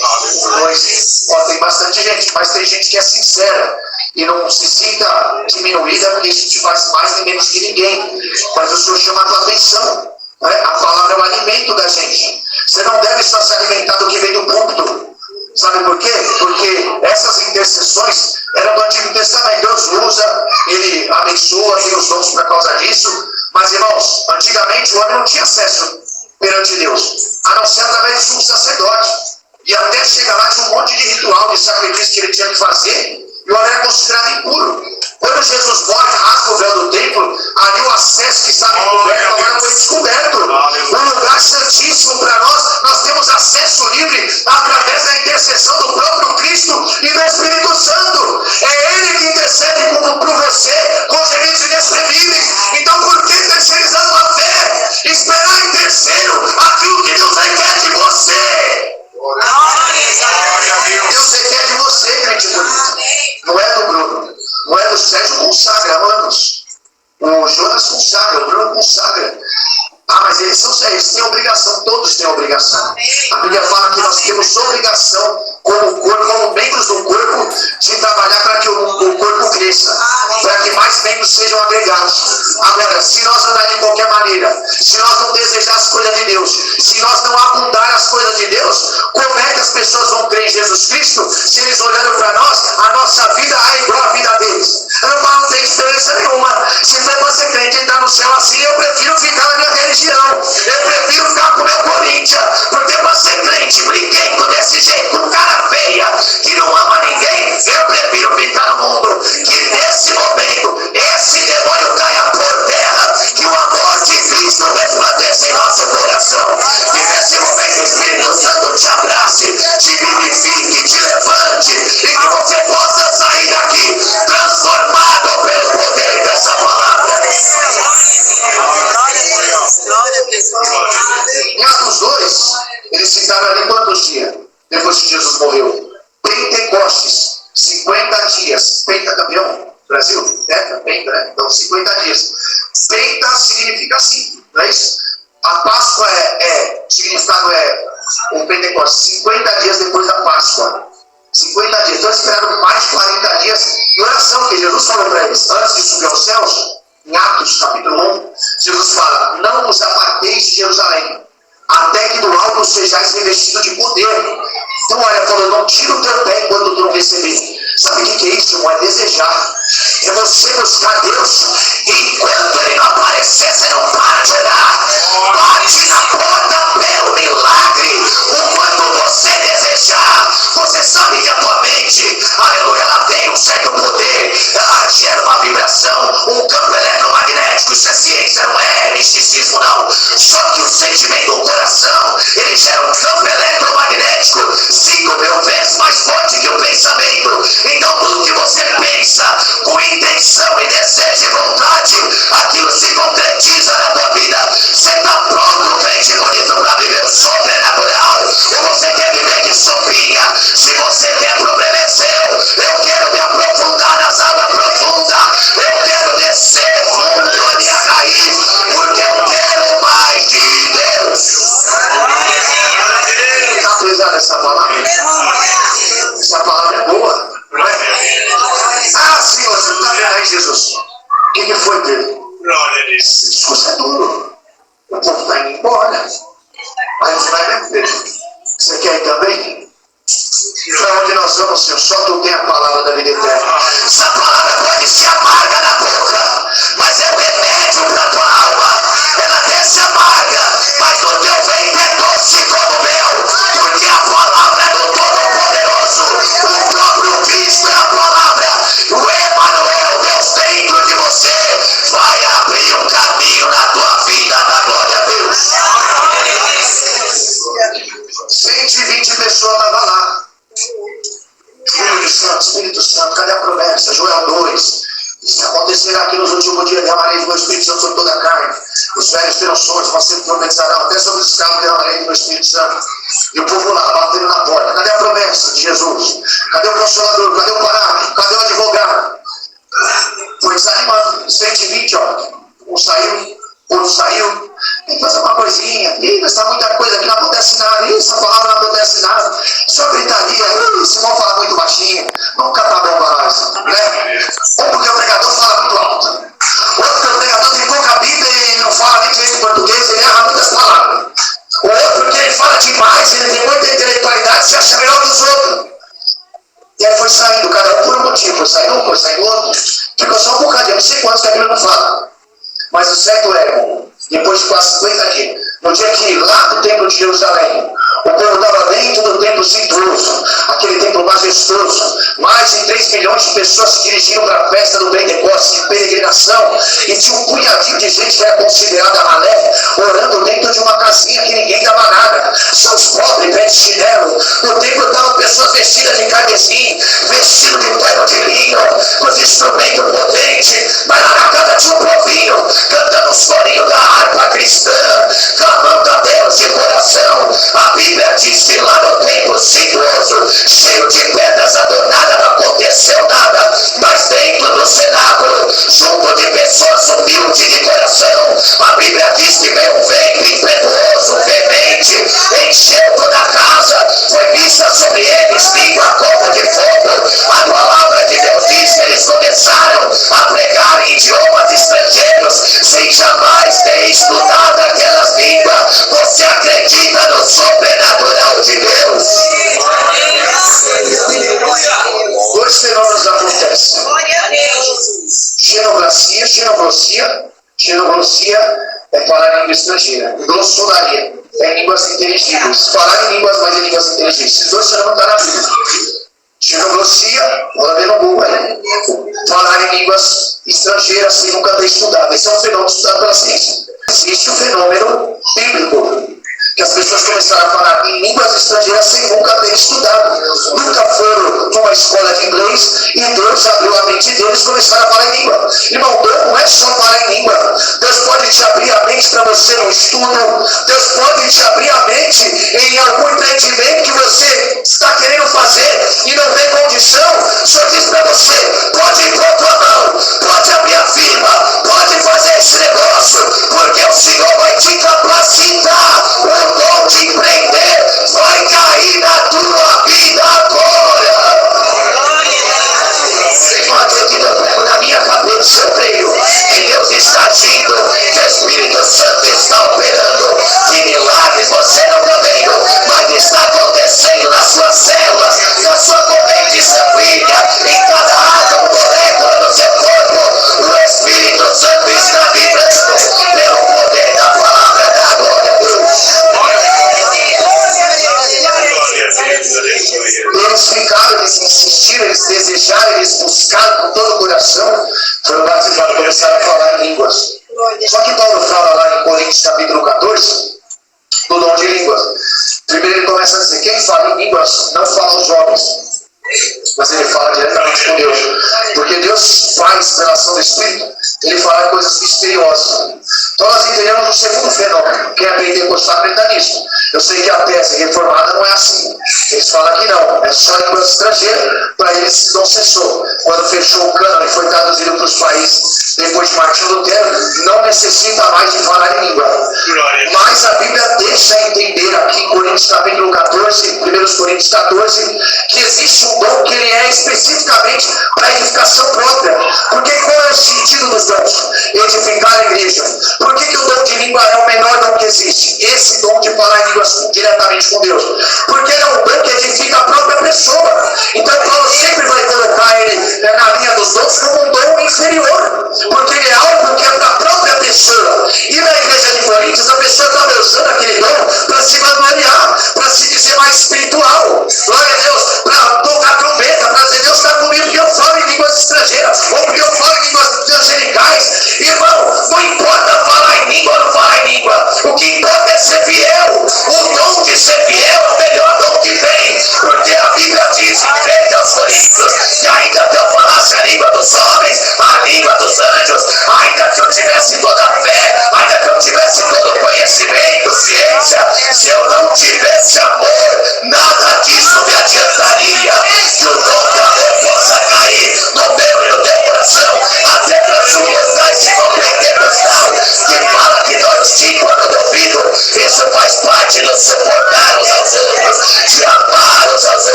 2. Ó, tem bastante gente, mas tem gente que é sincera e não se sinta diminuída, porque isso te faz mais nem menos que ninguém. Mas o Senhor chama a tua atenção. Né? A palavra é o alimento da gente. Você não deve só se alimentar do que vem do púlpito. Sabe por quê? Porque essas intercessões eram do Antigo Testamento. Deus usa, Ele abençoa, tem os dons por causa disso. Mas, irmãos, antigamente o homem não tinha acesso perante Deus, a não ser através do sumo sacerdote. E até chegar lá tinha um monte de ritual de sacrifício que ele tinha que fazer, e o homem era considerado impuro. Quando Jesus morre, rasga o véu do templo, ali o acesso que estava encoberto agora foi descoberto. Um lugar santíssimo para nós temos acesso livre através da intercessão do próprio Cristo e do Espírito Santo. É Ele que intercede por você com gemidos inexprimíveis. Então, por que terceirizando a fé? Esperar em terceiro aquilo que Deus requer de você. Deus requer de você, crente bonito. Não é do Bruno, não é do Sérgio, consagra, manos. O Jonas consagra, o Bruno consagra. Ah, mas eles têm obrigação, todos têm obrigação. A Bíblia fala que nós temos obrigação, como corpo, como membros do corpo, de trabalhar para que o corpo cresça, para que mais membros sejam agregados. Agora, se nós andar de qualquer maneira, se nós não desejar as coisas de Deus, se nós não abundar as coisas de Deus, como é que as pessoas vão crer em Jesus Cristo, se eles olhando para nós, a nossa vida é igual à vida deles? Eu não falo, não tem diferença nenhuma. Se for para ser crente e entrar no céu assim, eu prefiro ficar na minha religião. Eu prefiro ficar com o meu Corinthians, porque para ser crente, brinquedo desse jeito, com cara feia, que não ama ninguém, eu prefiro ficar no mundo. Que nesse momento, esse demônio caia por terra, que o amor de Cristo resplandeça em nosso coração. Que nesse momento o Espírito Santo te abrace, te vivifique, te levante, e que você possa sair daqui transformado pelo poder dessa palavra. Em Atos 2, eles ficaram ali quantos dias depois que Jesus morreu? Pentecostes, 50 dias. Penta, campeão? Brasil? Penta, né? Então, 50 dias. Penta significa 5, não é isso? A Páscoa o significado é o Pentecostes, 50 dias depois da Páscoa. 50 dias. Então, eles esperaram mais de 40 dias de oração, que Jesus falou para eles, antes de subir aos céus. Em Atos capítulo 1, Jesus fala: não os aparteis de Jerusalém, até que do alto sejais revestidos de poder. Então, olha, falou, não tira o teu pé enquanto tu não receber. Sabe o que é isso, irmão? É desejar. É você buscar Deus, e enquanto Ele não aparecer, você não para de orar. Bate na porta pelo milagre. Enquanto você desejar, você sabe que a tua mente, aleluia, ela tem um certo poder. Ela gera uma vibração, um campo eletromagnético. Isso é ciência, não é misticismo, não. Só que o sentimento do coração, ele gera um campo eletromagnético 5.000 vezes mais forte que o pensamento. Então tudo que você pensa com intenção e desejo e vontade, aquilo se concretiza na tua vida. Você está pronto, crente bonito, para viver o sobrenatural? Ou você quer viver de sopinha? Se você quer, problema é seu. Eu quero me aprofundar nas águas profundas. Eu quero descer fundo na minha raiz, porque eu quero mais de Deus. Está pesada essa palavra? Essa palavra é boa. Não é? Ah, Senhor, você está vendo aí, Jesus? O que foi, Pedro? Esse discurso é duro. O povo está indo embora. Aí você vai ver, Pedro. Você quer ir também? Para onde nós vamos, Senhor? Só tu tem a palavra da vida eterna. Essa palavra pode ser amarga na boca, mas é o remédio para a tua alma. Ela desce amarga, mas o teu ventre é doce como mel, porque a palavra é do Todo-Poderoso. O próprio Cristo é a palavra. O Emanuel, Deus dentro de você, vai abrir um caminho na tua vida, na glória a Deus. 120 pessoas estavam lá. Espírito Santo, cadê a promessa? Joel 2. Se acontecerá aqui nos últimos dias, derramarei do meu Espírito Santo sobre toda a carne. Os velhos terão sonhos, mas sempre profetizarão. Até sobre os escravos derramarei do meu Espírito Santo. E o povo lá, batendo na porta. Cadê a promessa de Jesus? Cadê o Consolador? Cadê o parágrafo? Cadê o advogado? Foi desanimando. 120, ó. Um saiu, outro saiu. Tem que fazer uma coisinha. Ih, está muita coisa aqui, não acontece nada. Ih, essa palavra não acontece nada. Só gritaria, esse irmão fala muito baixinho, nunca tá bom para nós, né? Ou porque o pregador fala muito alto. Ou porque o pregador tem pouca Bíblia e não fala nem direito português, ele erra muitas palavras. O outro porque ele fala demais, ele tem muita intelectualidade, se acha melhor dos outros. E aí foi saindo, cada um por um motivo, foi saindo um, foi saindo outro. Ficou só um bocadinho, eu não sei quantos que a Bíblia não fala. Mas o certo é, depois de quase 50 dias, no dia que lá no templo de Jerusalém, o povo estava dentro do templo suntuoso, aquele templo majestoso, mais de 3 milhões de pessoas se dirigiram para a festa do Pentecostes, de peregrinação, e tinha um punhadinho de gente que era considerada malé, orando dentro de uma casinha que ninguém dava nada. São os pobres, pé de chinelo. No templo estavam pessoas vestidas de carmesim, vestido de terno de linho, com os instrumentos potentes, mas lá na casa tinha um povinho, cantando os corinhos da harpa cristã, clamando a Deus de coração. A Bíblia diz que lá no templo sinuoso, cheio de pedras adornadas, não aconteceu nada, mas dentro do cenáculo, junto de pessoas humildes de coração, a Bíblia diz que veio um vento impetuoso, veemente, encheu toda a casa, foi vista sobre eles língua como de fogo. A palavra de Deus diz que eles começaram a pregar em idiomas estrangeiros, sem jamais ter estudado aquelas línguas. Você acredita no sobrenatural de Deus? Dois fenômenos acontecem: xenoglosia é falar em língua estrangeira, glossonaria é línguas inteligíveis, falar em línguas, mas em línguas inteligíveis. Esses dois fenômenos estão na Bíblia. Xenoglosia, bora ver no Google aí. Falar em línguas estrangeiras sem nunca ter estudado. Esse é um fenômeno estudado pela ciência. Existe um fenômeno bíblico, que as pessoas começaram a falar em línguas estrangeiras sem nunca ter estudado. Nunca foram numa escola de inglês e Deus abriu a mente deles e começaram a falar em língua. Irmão, Deus não é só falar em língua. Deus pode te abrir a mente para você no estudo. Deus pode te abrir a mente em algum empreendimento que você está querendo fazer e não tem condição. Só diz para você, pode pôr tua mão, pode abrir a firma, pode fazer esse negócio, porque o Senhor vai te capacitar. O dom de empreender vai cair na tua vida agora. Você não acredita, eu pego na minha cabeça, eu creio que Deus está agindo, que o Espírito Santo está operando, que milagres você não está vendo, mas está acontecendo nas suas células, na sua corrente sanguínea, em cada átomo, molécula do seu corpo. O Espírito Santo está vibrando pelo poder da palavra da glória de Deus. Eles ficaram, eles insistiram, eles desejaram, eles buscaram com todo o coração, foram batizados, começaram a falar em línguas. Só que Paulo fala lá em Coríntios capítulo 14, do dom de línguas. Primeiro ele começa a dizer, quem fala em línguas não fala aos jovens, mas ele fala diretamente com Deus, porque Deus faz pela ação do Espírito, ele fala coisas misteriosas. Então nós entendemos o segundo fenômeno. Quem aprender a acreditar nisso. Eu sei que a tese reformada não é assim. Eles falam que não, é só línguas estrangeiras, para eles não cessou. Quando fechou o cânone e foi traduzido para os países, depois de Martinho Lutero, não necessita mais de falar em língua. Mas a Bíblia deixa entender aqui em Coríntios capítulo 14, 1 Coríntios 14, que existe um dom que ele é especificamente para edificação própria. Porque qual é o sentido dos dons? Edificar a igreja. Por que o dom de língua é o menor dom que existe? Esse dom de falar em línguas diretamente com Deus. Porque ele é um dom que edifica a própria pessoa. Então Paulo sempre vai colocar ele na linha dos dons como um dom inferior. Porque ele é algo que é para a própria pessoa. E na igreja de Coríntios a pessoa estava usando aquele dom para se vangloriar, para se dizer mais espiritual. Glória a Deus, para tocar trombeta, para dizer Deus está comigo porque eu falo em línguas estrangeiras, ou porque eu falo em línguas angelicais. Irmão, não importa falar em língua ou não falar em língua, o que importa é ser fiel. O dom de ser fiel é o melhor dom que tem, porque a Bíblia diz em 3 aos Coríntios que ainda que eu falasse a língua dos homens, a língua dos anjos, ainda que eu tivesse toda a fé, ainda que eu tivesse todo o conhecimento, ciência, se eu não tivesse amor, nada disso me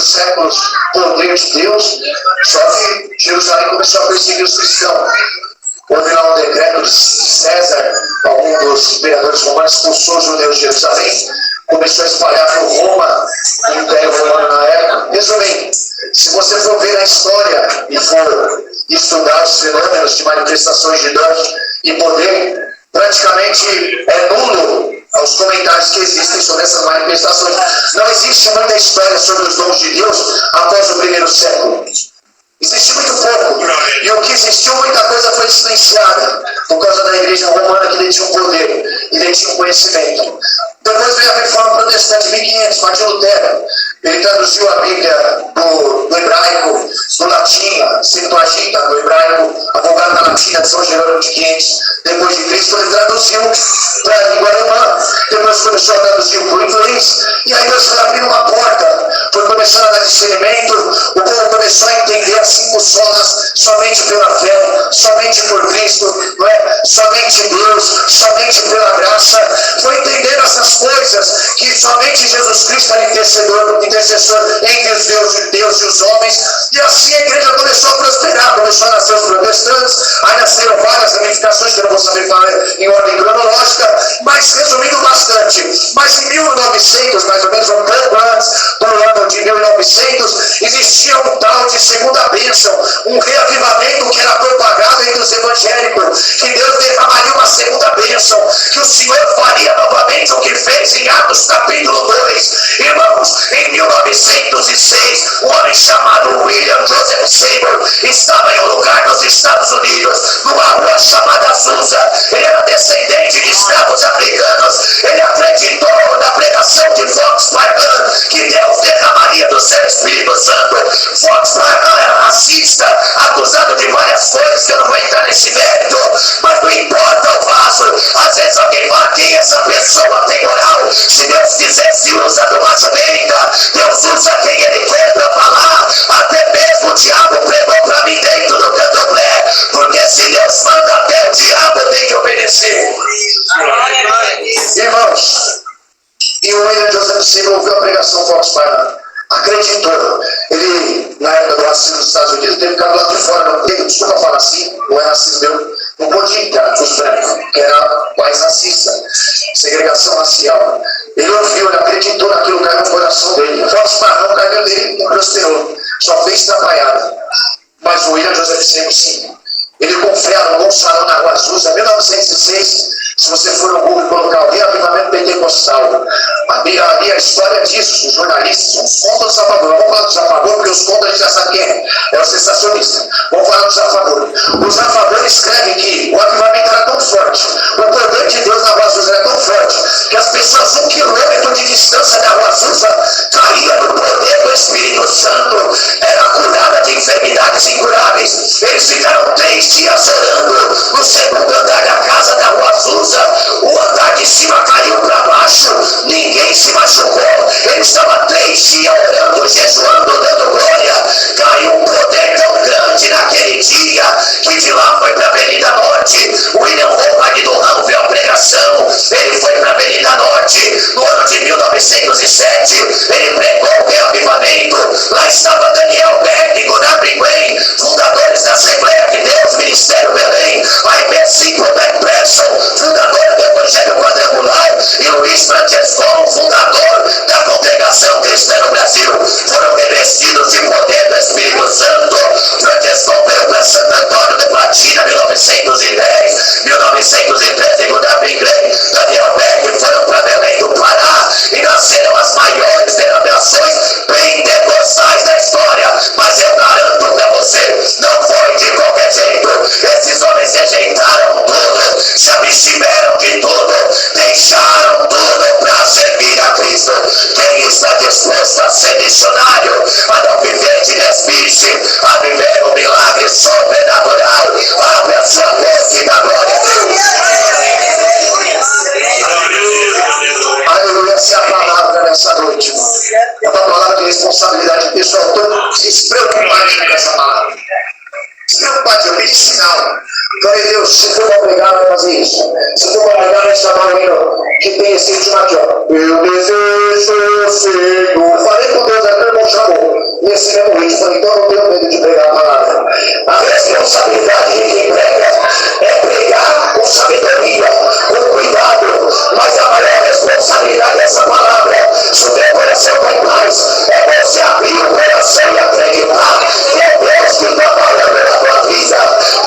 primeiros séculos, poder de Deus, só que Jerusalém começou a perseguir os cristãos. Houve lá um decreto de César, algum dos imperadores romanos expulsou os judeus de Jerusalém, começou a espalhar por Roma, o Império Romano na época. Resumindo, se você for ver a história e for estudar os fenômenos de manifestações de dons e poder, praticamente é nulo os comentários que existem sobre essas manifestações. Não existe muita história sobre os dons de Deus após o primeiro século. Existe muito pouco. E o que existiu, muita coisa foi silenciada por causa da igreja romana, que detinha um poder e detinha um conhecimento. Depois veio a reforma protestante de 1500, Martim Lutero. Ele traduziu a Bíblia do hebraico, do latim, a Septuaginta do hebraico, a Vulgata Latina de São Jerônimo de 500. Depois de Cristo, ele traduziu para a língua alemã. Depois começou a traduzir para o inglês. E aí Deus foi abrindo uma porta. Foi começando a dar discernimento. O povo começou a entender as 5 solas somente pela fé, somente por Cristo, não é? Somente Deus, somente pela graça. Foi entendendo essas coisas, que somente Jesus Cristo era intercessor entre os Deus e os homens. E assim a igreja começou a prosperar, começou a nascer os protestantes, aí nasceram várias ramificações que eu não vou saber falar em ordem cronológica, mas resumindo bastante. Mas em 1900, mais ou menos um pouco antes do ano de 1900, existia um tal de segunda bênção, um reavivamento que era propagado entre os evangélicos, que Deus derramaria uma segunda bênção, que o Senhor faria novamente o que fez em Atos capítulo 2. Irmãos, em 1906, um homem chamado William Joseph Seymour estava em um lugar nos Estados Unidos, numa rua chamada Azusa. Ele era descendente de escravos africanos. Ele acreditou na pregação de Fox Parham, que Deus derramaria do seu Espírito Santo. Fox Parham era racista, acusado de várias coisas que eu não vou entrar nesse mérito, mas não importa o vaso. Às vezes alguém fala: quem essa pessoa tem moral? Se Deus quiser, se usa do macho negra, Deus usa quem Ele quer para falar. Até mesmo o diabo pregou para mim dentro do candomblé, porque se Deus manda, até o diabo tem que obedecer. Irmãos, e o William Joseph Seymour ouviu a pregação Fox Parham, acreditou. Ele, na época do racismo nos Estados Unidos, teve ficado lá de fora, não teve, desculpa falar assim, não é racismo meu, não podia entrar os brancos, que era mais racista, segregação racial. Ele ouviu, ele acreditou naquilo, caiu no coração dele. Fox Parham caiu dele e prosperou, só fez trabalhada. Mas o William Joseph Seymour, sim. Ele com fé alugou um salão na Rua Azusa, em 1906. Se você for no Google e colocar o reavivamento pentecostal, ali a história disso, os jornalistas, uns contam dos a favor. Vamos falar dos a favor, porque os contra a gente já sabe quem é o sensacionista. Vamos falar dos a favor. Os a favor escrevem que o avivamento era tão forte, o poder de Deus na Rua Azusa era tão forte, que as pessoas 1 quilômetro de distância da Rua Azusa caíam no poder do Espírito Santo, era curada de enfermidades incuráveis. Eles ficaram 3 dias orando no segundo andar da casa da Rua Azusa. O andar de cima caiu para baixo, ninguém se machucou. Ele estava 3 dias orando, jejuando, dando glória. Caiu um poder tão grande naquele dia que de lá foi para a Avenida Norte. William Howard do Ramo viu a pregação. Ele foi para a Avenida Norte no ano de 1907. Ele pregou o reavivamento. Lá estava Daniel Beck, Gunnar Brigway, fundadores da Assembleia de Deus, Ministério Belém, a IP5 Impression, fundador do Evangelho Quadrangular, e Luiz Francesco, fundador da Congregação Cristã no Brasil, foram revestidos de poder do Espírito Santo. Francesco veio para Santo Antônio de Platina, 1910, 1913, Gunnar Brigway, Daniel Beck foram para Belém do Pará e nasceram as maiores denominações pentecostais da história. Mas eu garanto para você, não foi de qualquer jeito. Esses homens rejeitaram tudo, se abstiveram de tudo, deixaram tudo para servir a Cristo. Quem está disposto a ser missionário, a não viver de despiste, a viver um milagre sobrenatural, abre a sua boca e dá glória a Deus. Aleluia, essa é a palavra nessa noite. É uma palavra de responsabilidade pessoal. Estou despreocupado com essa palavra. Despreocupado, eu pedi sinal. Falei, Deus, se for para pregar, vai fazer isso. Se for para pregar, vai chamar alguém que tem esse ritmo aqui, ó. Eu desejo, Senhor. Falei com Deus, aí o irmão chamou. Nesse mesmo ritmo, falei, então eu não tenho medo de pregar a palavra. A responsabilidade de quem prega é pregar com sabedoria, com cuidado. Mas a maior responsabilidade dessa palavra, se o teu coração está em paz, é você abrir o coração e acreditar que é Deus que está falando na tua vida.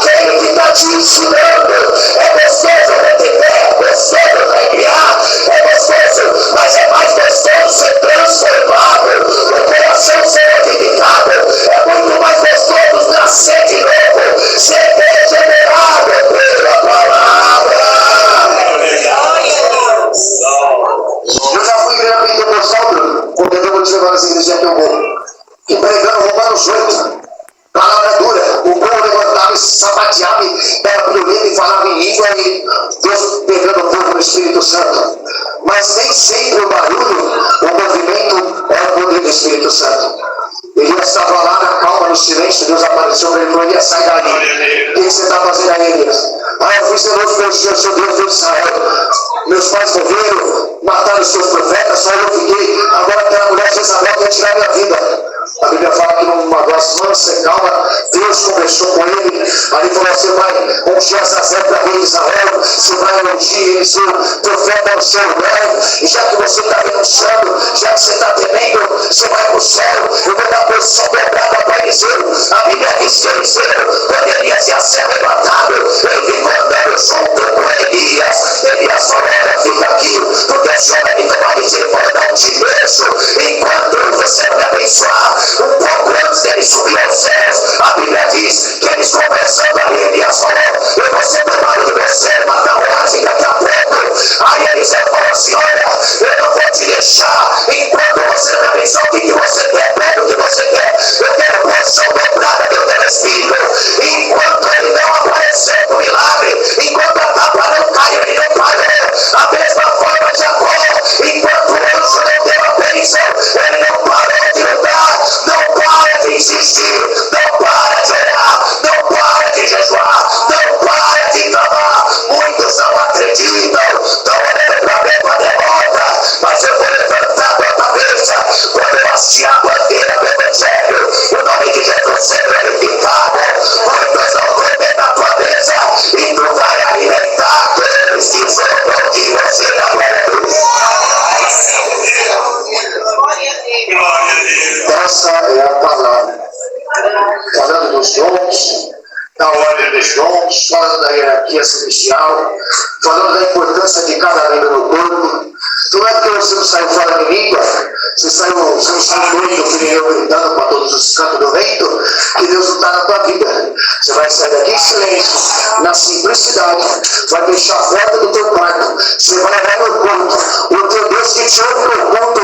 Que é Ele que está te ensinando. É gostoso reteter, é gostoso recriar, é gostoso, mas é mais gostoso ser transformado, o coração ser edificado. É muito mais gostoso nascer de novo, ser regenerado pela palavra. Eu já fui igreja pentecostal, Bruno, quando eu vou te levar nessa igreja que eu vou, e pregando Romanos 8, palavra dura, o povo levantava e sapateava, era violento e falava em língua, e Deus pegando o povo no Espírito Santo. Mas nem sempre o barulho, o movimento é o poder do Espírito Santo. Elias estava lá na calma, no silêncio, Deus apareceu para ele e falou: Elias, sai dali. O que você está fazendo aí, Elias? Eu fui zeloso pelo Senhor, seu Deus, Deus de Israel. Meus pais morreram, mataram os seus profetas, só eu fiquei. Agora aquela mulher de Jezabel quer tirar minha vida. A Bíblia fala que numa voz mansa e calma, Deus conversou com ele. Aí falou: você vai ungir Azazel para rei de Israel, você vai ungir ele, seu profeta ao seu lugar. E já que você está renunciando, já que você está temendo, você vai para o céu. Eu vou dar posição dobrada para Eliseu. A Bíblia diz que Eliseu, quando Elias ia ser arrebatado, ele ficou andando junto com Elias. Elias falou: fica aqui, porque o Senhor vai me tomar e ele falou: não te deixo enquanto você não me abençoar. Um pouco antes dele subir aos céus, a Bíblia diz que eles conversando ali, Elias falou: eu vou ser tomado de você, matar o assim daqui a pouco. Aí Eliseu falou assim: olha, eu não vou te deixar enquanto você não me abençoar. O que você quer? Pega o que você quer. Eu quero posição dobrada do teu espírito. Enquanto ele não aparecer no milagre, enquanto a tapa não caiu, ele não parou. A mesma forma de Jacó, enquanto o anjo não deu a bênção, ele não parou de lutar. Não para de insistir, não para de orar, não para de jejuar, não para de clamar. Muitos não acreditam, estão olhando para mim com a derrota, mas eu vou levantar a tua cabeça quando eu hastear a bandeira do Evangelho. O nome de Jesus ser glorificado. Muitos não comer na tua mesa e tu vai alimentar aqueles que zombam de você na glória de Deus. Essa é a palavra. Falando dos dons, da ordem dos dons, falando da hierarquia celestial, falando da importância de cada membro no corpo. Não é porque você não saiu falando em língua, você não saiu doido, filho gritando para todos os cantos do vento, que Deus não está na tua vida. Você vai sair daqui em silêncio, na simplicidade, vai deixar a porta do teu quarto, você vai orar no culto. O teu Deus que te ouve no culto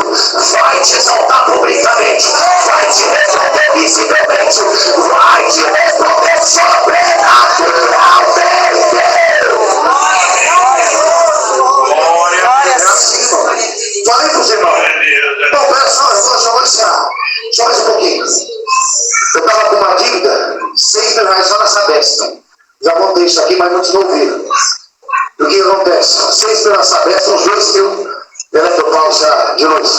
vai te exaltar publicamente, vai te responder visivelmente, vai te responder sobrenaturalmente. Falei para os irmãos: não, pera só vou ensinar. Só mais um pouquinho. Eu estava com uma dívida, R$6.000 só na Sabesp. Já montei isso aqui, mas muitos não ouviram. O que acontece? 6.000 na Sabesp, uns 2.000 eletropausa de luz.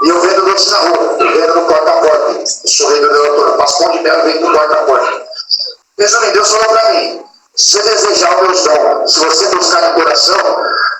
E eu vendo luz na rua, eu vendo no porta-a-porta. Eu sou vendedor de autor, passo pão de mel e vendo no porta-a-porta. Resumindo, Deus falou para mim: se você desejar os meus dons, se você buscar de coração,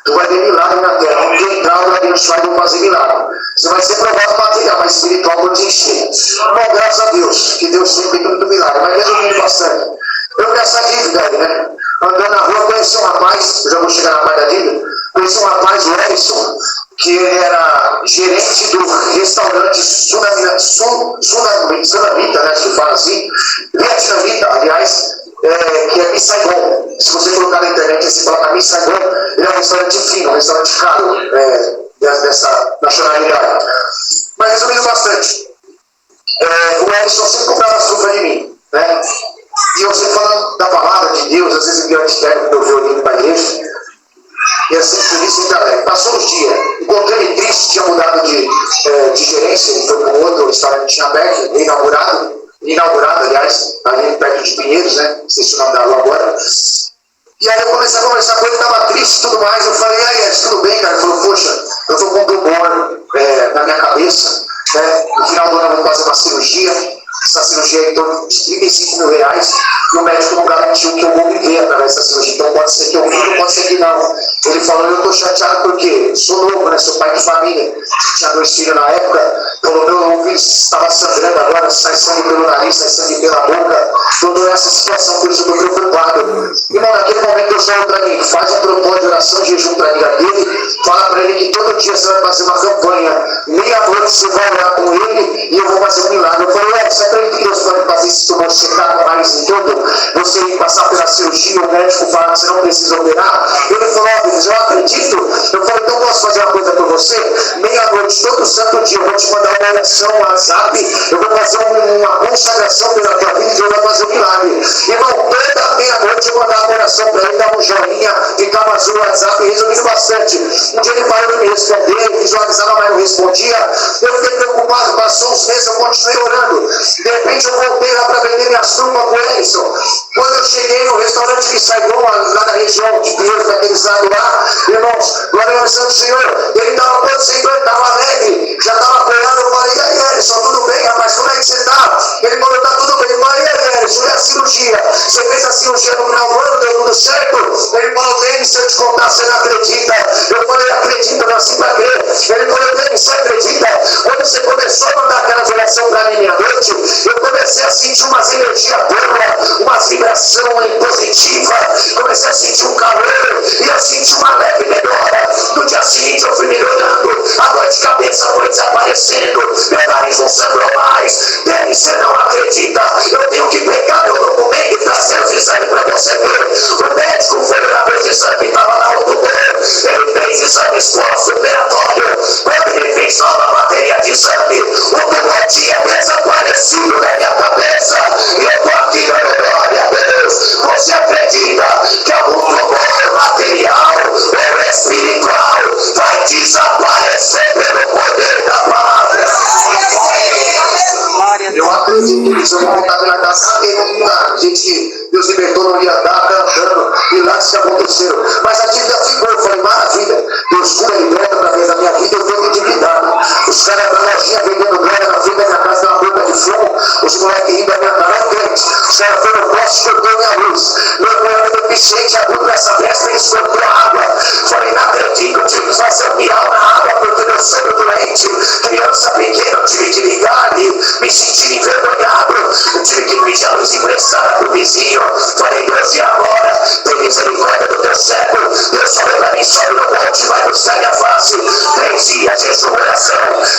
tu vai ver milagre na terra. Onde eu entrar, eu abençoar e vou fazer milagre. Você vai ser provado material, mas espiritual vou te encher. Bom, graças a Deus, que Deus sempre tem muito milagre. Mas resumindo bastante, eu com essa dívida aí, né? Andando na rua, conheci um rapaz, eu já vou chegar na parte da dívida, conheci um rapaz, o Edson, que ele era gerente do restaurante Sunamita, né? Se fala assim, vietnamita, aliás, que é Miss Saigon. Se você colocar na internet, você coloca Miss Saigon, ele é um restaurante fino, um restaurante caro, dessa nacionalidade. Mas resumindo bastante, o Edson sempre comprava açúcar de mim, né? E eu sempre falando da palavra de Deus, às vezes eu pego meu violino para a igreja, e assim por isso ainda é. Passou os dias, encontrei ele triste, tinha mudado de gerência, ele foi para um outro restaurante que tinha aberto, inaugurado, inaugurado, aliás, ali perto de Pinheiros, né? Não sei se o nome da rua agora. E aí eu comecei a conversar com ele, estava triste e tudo mais. Eu falei, aí, Edson, tudo bem, cara? Ele falou, poxa, eu estou com um tumor na minha cabeça, né? No final do ano eu vou fazer uma cirurgia. Essa cirurgia é em torno de 35 mil reais, e o médico não garantiu que eu vou viver através dessa cirurgia. Então pode ser que eu viva, pode ser que não. Ele falou, eu estou chateado porque sou novo, né? Sou pai de família, tinha 2 filhos na época, então meu filho estava sangrando agora, sai sangue pelo nariz, sai sangue pela boca. Eu estou nessa situação, por isso eu estou preocupado. Irmão, naquele momento eu chamo para mim, faz um protocolo de oração de jejum para a amiga dele, fala para ele que todo dia você vai fazer uma campanha, meia-noite você vai orar com ele e eu vou fazer um milagre. Eu falei, você acredita que Deus pode fazer esse tumor secar com raiz em tudo? Você passar pela cirurgia, o médico fala que você não precisa operar? Ele falou, eu acredito. Eu falei, então posso fazer uma coisa por você? Meia-noite, todo santo dia, eu vou te mandar uma oração no WhatsApp, eu vou fazer uma consagração pela tua vida e Deus vai fazer um milagre. Irmão, toda meia-noite eu mandava uma oração para ele, dava um joinha, ficava azul no WhatsApp, resumindo bastante. Um dia ele parou de me responder, visualizava, mas não respondia. Eu fiquei preocupado, passou uns meses, eu continuei orando. De repente eu voltei lá para vender minhas trupas com o Edson. Quando eu cheguei no restaurante que Saigon, lá na região de Pinheiros, daqueles lados lá, irmãos, glória ao Santo Senhor, ele estava todo Senhor, estava alegre, já estava apoiando. Eu falei, e aí, Edson, tudo bem, rapaz? Como é que você está? Ele falou, está tudo bem. Eu falei, e aí, Edson, e a cirurgia? Você fez a cirurgia no final do ano, deu tudo certo? Ele falou, Denis, se eu te contar, você não acredita. Eu falei, acredito, eu nasci para crer. Ele falou, Denis, você acredita? Quando você começou a mandar aquelas orações para mim meia-noite, eu comecei a sentir umas energias boas, uma vibração positiva, comecei a sentir um calor e eu senti uma leve melhora. No dia seguinte eu fui melhorando, a dor de cabeça foi desaparecendo, meu nariz não sangrou mais. Denis, você não acredita, eu tenho que pegar meu documento e trazer os exames para você ver. O médico foi olhar para os exames que estava lá no tumor, ele fez exames pós-operatório. Quando ele fez nova bateria de exame, o tumor tinha desaparecido da minha cabeça e eu estou aqui dando glória a Deus. Você acredita que algum tumor material ou espiritual vai desaparecer pelo poder da palavra? Eu acredito nisso. Eu vou voltar pela casa dele, gente que Deus libertou, não ia dar, cantando, e lá que aconteceu. Mas a dívida ficou, eu falei, maravilha, Deus cura e liberta através da minha vida, eu estou endividado. Os caras da lojinha vendendo droga na frente da minha casa, uma boca de fumo, os moleques rindo da minha cara, não crente. Os caras foram poste, cortou minha luz. Meu cunhado deficiente, abriu nessa festa, ele escortou a água. Falei, não acredito, eu tive que fazer um miau na água, porque eu sou doente. Criança pequena, eu tive que ligar ali, me senti envergonhado. Eu tive que pedir a luz emprestada pro vizinho. Falei, Deus, e agora? Tem misericórdia do teu século. Deus olha pra mim, sobe no monte, vai buscar minha face. 3 dias de oração,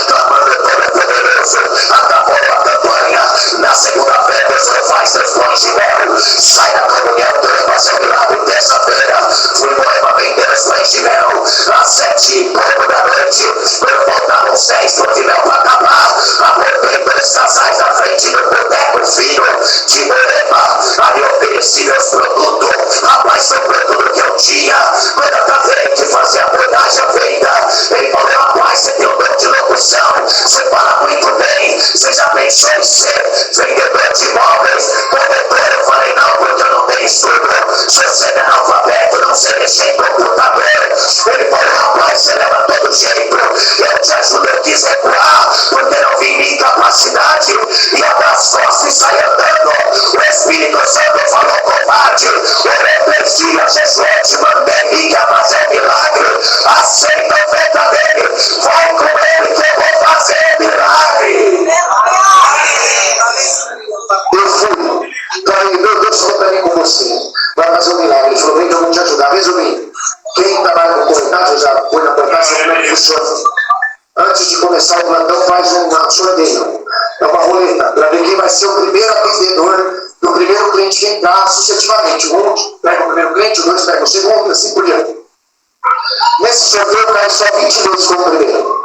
clamando todo poderoso. Acabou a campanha. Na segunda-feira, Deus não faz transplante de mel. Sai da comunhão, Deus vai fazer um milagre. Terça-feira, fui Moema vender transplante de mel. Às 7h da noite, quando faltavam 6 de mel pra acabar, aproveitei 2 casais na frente do boteco fino de Moema. Aí eu ofereci meus produtos. Rapaz, comprei tudo que eu tinha. Quando eu acabei de fazer a abordagem à venda, ele falou, rapaz, você tem um dom de locução, você fala muito bem, você já pensou em ser vendedor de imóveis, corretor? Eu falei, não, porque eu não tenho estudo, se você é analfabeto, não sei mexer em computador. Ele falou, rapaz, você leva todo jeito, eu te ajudo, eu quis recuar, porque não vi minha incapacidade, e abra as costas e sai andando. O Espírito Santo falou, covarde, eu refleti a Jesus, te mandei vir a fazer milagre, aceita a oferta dele, vai com ele que eu vou fazer milagre. Eu fui, falei, meu Deus falou para mim com você, vai fazer um milagre. Ele falou, vem que eu vou te ajudar. Resumindo, quem trabalha no corretagem, já foi na corretagem, como é que funciona? Antes de começar o plantão, faz um sorteio, é uma roleta, para ver quem vai ser o primeiro atendedor do primeiro cliente que entrar sucessivamente. Um pega o primeiro cliente, o 2 pega o segundo, e assim por diante. Nesse sorteio cai só 22 como primeiro.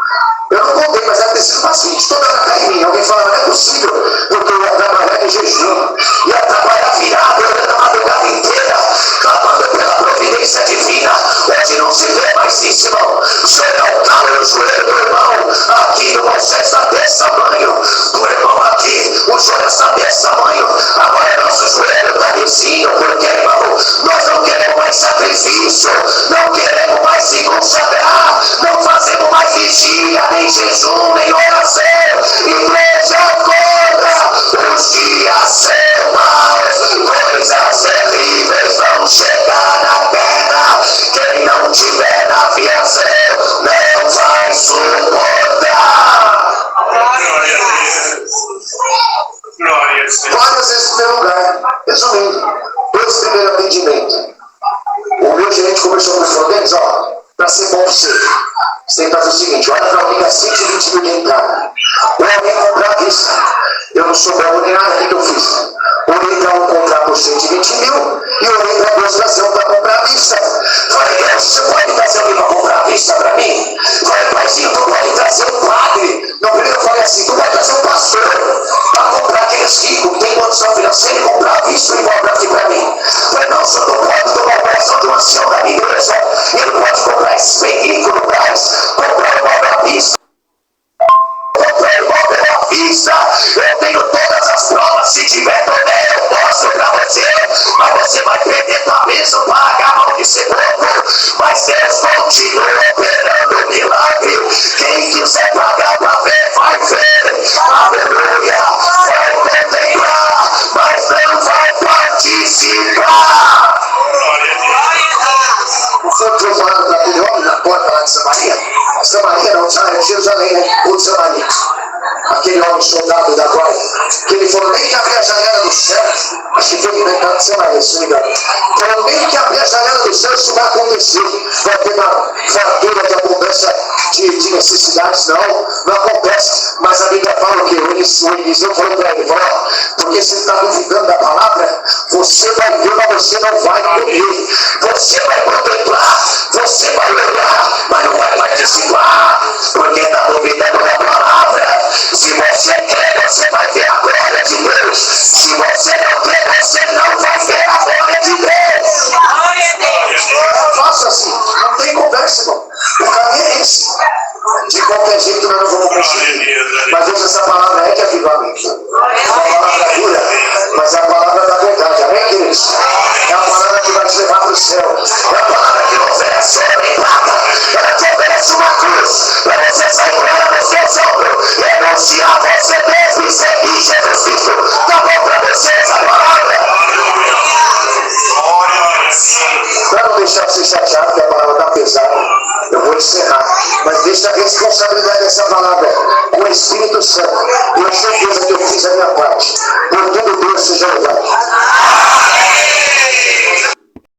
Eu não contei, mas era preciso umas 20. Toda hora cai em mim. Alguém fala, não é possível, porque eu ia trabalhar em jejum, ia trabalhar virado, orando a madrugada inteira, clamando pela providência divina, onde não se vê mais isso, irmão. Você não cala no joelho do irmão, aqui o Moisés está desse tamanho, do irmão aqui, o Jonas está desse em jejum, em oração. Igreja, acorda, os dias são maus, coisas terríveis vão chegar na terra. Quem não tiver aviação não vai suportar. Várias vezes no meu lugar. Resumindo, esse primeiro atendimento, o meu gerente conversou com os Frontends, ó, para ser bom para você tem que fazer o seguinte: olha para alguém a 120 mil de entrada, ou alguém comprar à vista. Eu não sou bom nem nada, o que eu fiz? Olhei para um comprar por 120 mil e olhei para dois trazer um para comprar à vista. Falei, Deus, você pode trazer alguém para comprar à vista para mim? Falei, paizinho, tu pode trazer um padre. No primeiro eu falei assim, tu vai trazer um pastor para comprar aqueles ricos que tem condição financeira e comprar à vista e igual aqui para mim. Falei, não, o senhor não pode tomar o coração de um ancião da minha igreja. Ele pode comprar esse bem rico no Brás, comprar igual à vista. Comprei igual pela vista, eu tenho todas as provas. Se tiver também, eu mostro pra você. Mas você vai perder tua bênção, paga a mão de ser bobo. Mas Deus continua operando milagre. Quem quiser pagar pra ver, vai ver. Aleluia, vai contemplar, mas não vai participar. Não foi o que eu falando daquele homem na porta lá de Samaria? Samaria não, Jerusalém, né? O de Samaria. Aquele homem soldado da glória, que ele falou nem que abrir a janela do céu, acho que foi inventado de Samaria, se não me engano. Falou nem que abrir a janela do céu, isso vai acontecer. Vai ter uma fartura de abundância de necessidades, não acontece. Mas a Bíblia fala o quê? O Eliseu falou para ele, falou, porque você está duvidando da palavra, você vai ver, mas você não vai comer. Você vai contemplar, você vai olhar, mas não vai participar, porque está duvidando da palavra. Se você crê, você vai ver a glória de Deus. Se você não crê, você não vai ver a glória de Deus. É fácil assim, não tem conversa, irmão. O caminho é esse. De qualquer jeito nós não vamos conseguir. Mas Deus, essa palavra é que avivamento. É uma palavra dura, mas é a palavra da verdade. Amém, queridos? É a palavra que vai te levar para o céu. É a palavra que não oferece ouro em prata. Ela te oferece uma cruz para você sair com ela nos seus ombros. Renunciar você mesmo e seguir Jesus Cristo. Tá bom para você essa palavra? Para não deixar você chateado que a palavra está pesada, eu vou encerrar. Mas deixa a responsabilidade dessa palavra com o Espírito Santo. Eu tenho certeza que eu fiz a minha parte. Por tudo Deus seja louvado.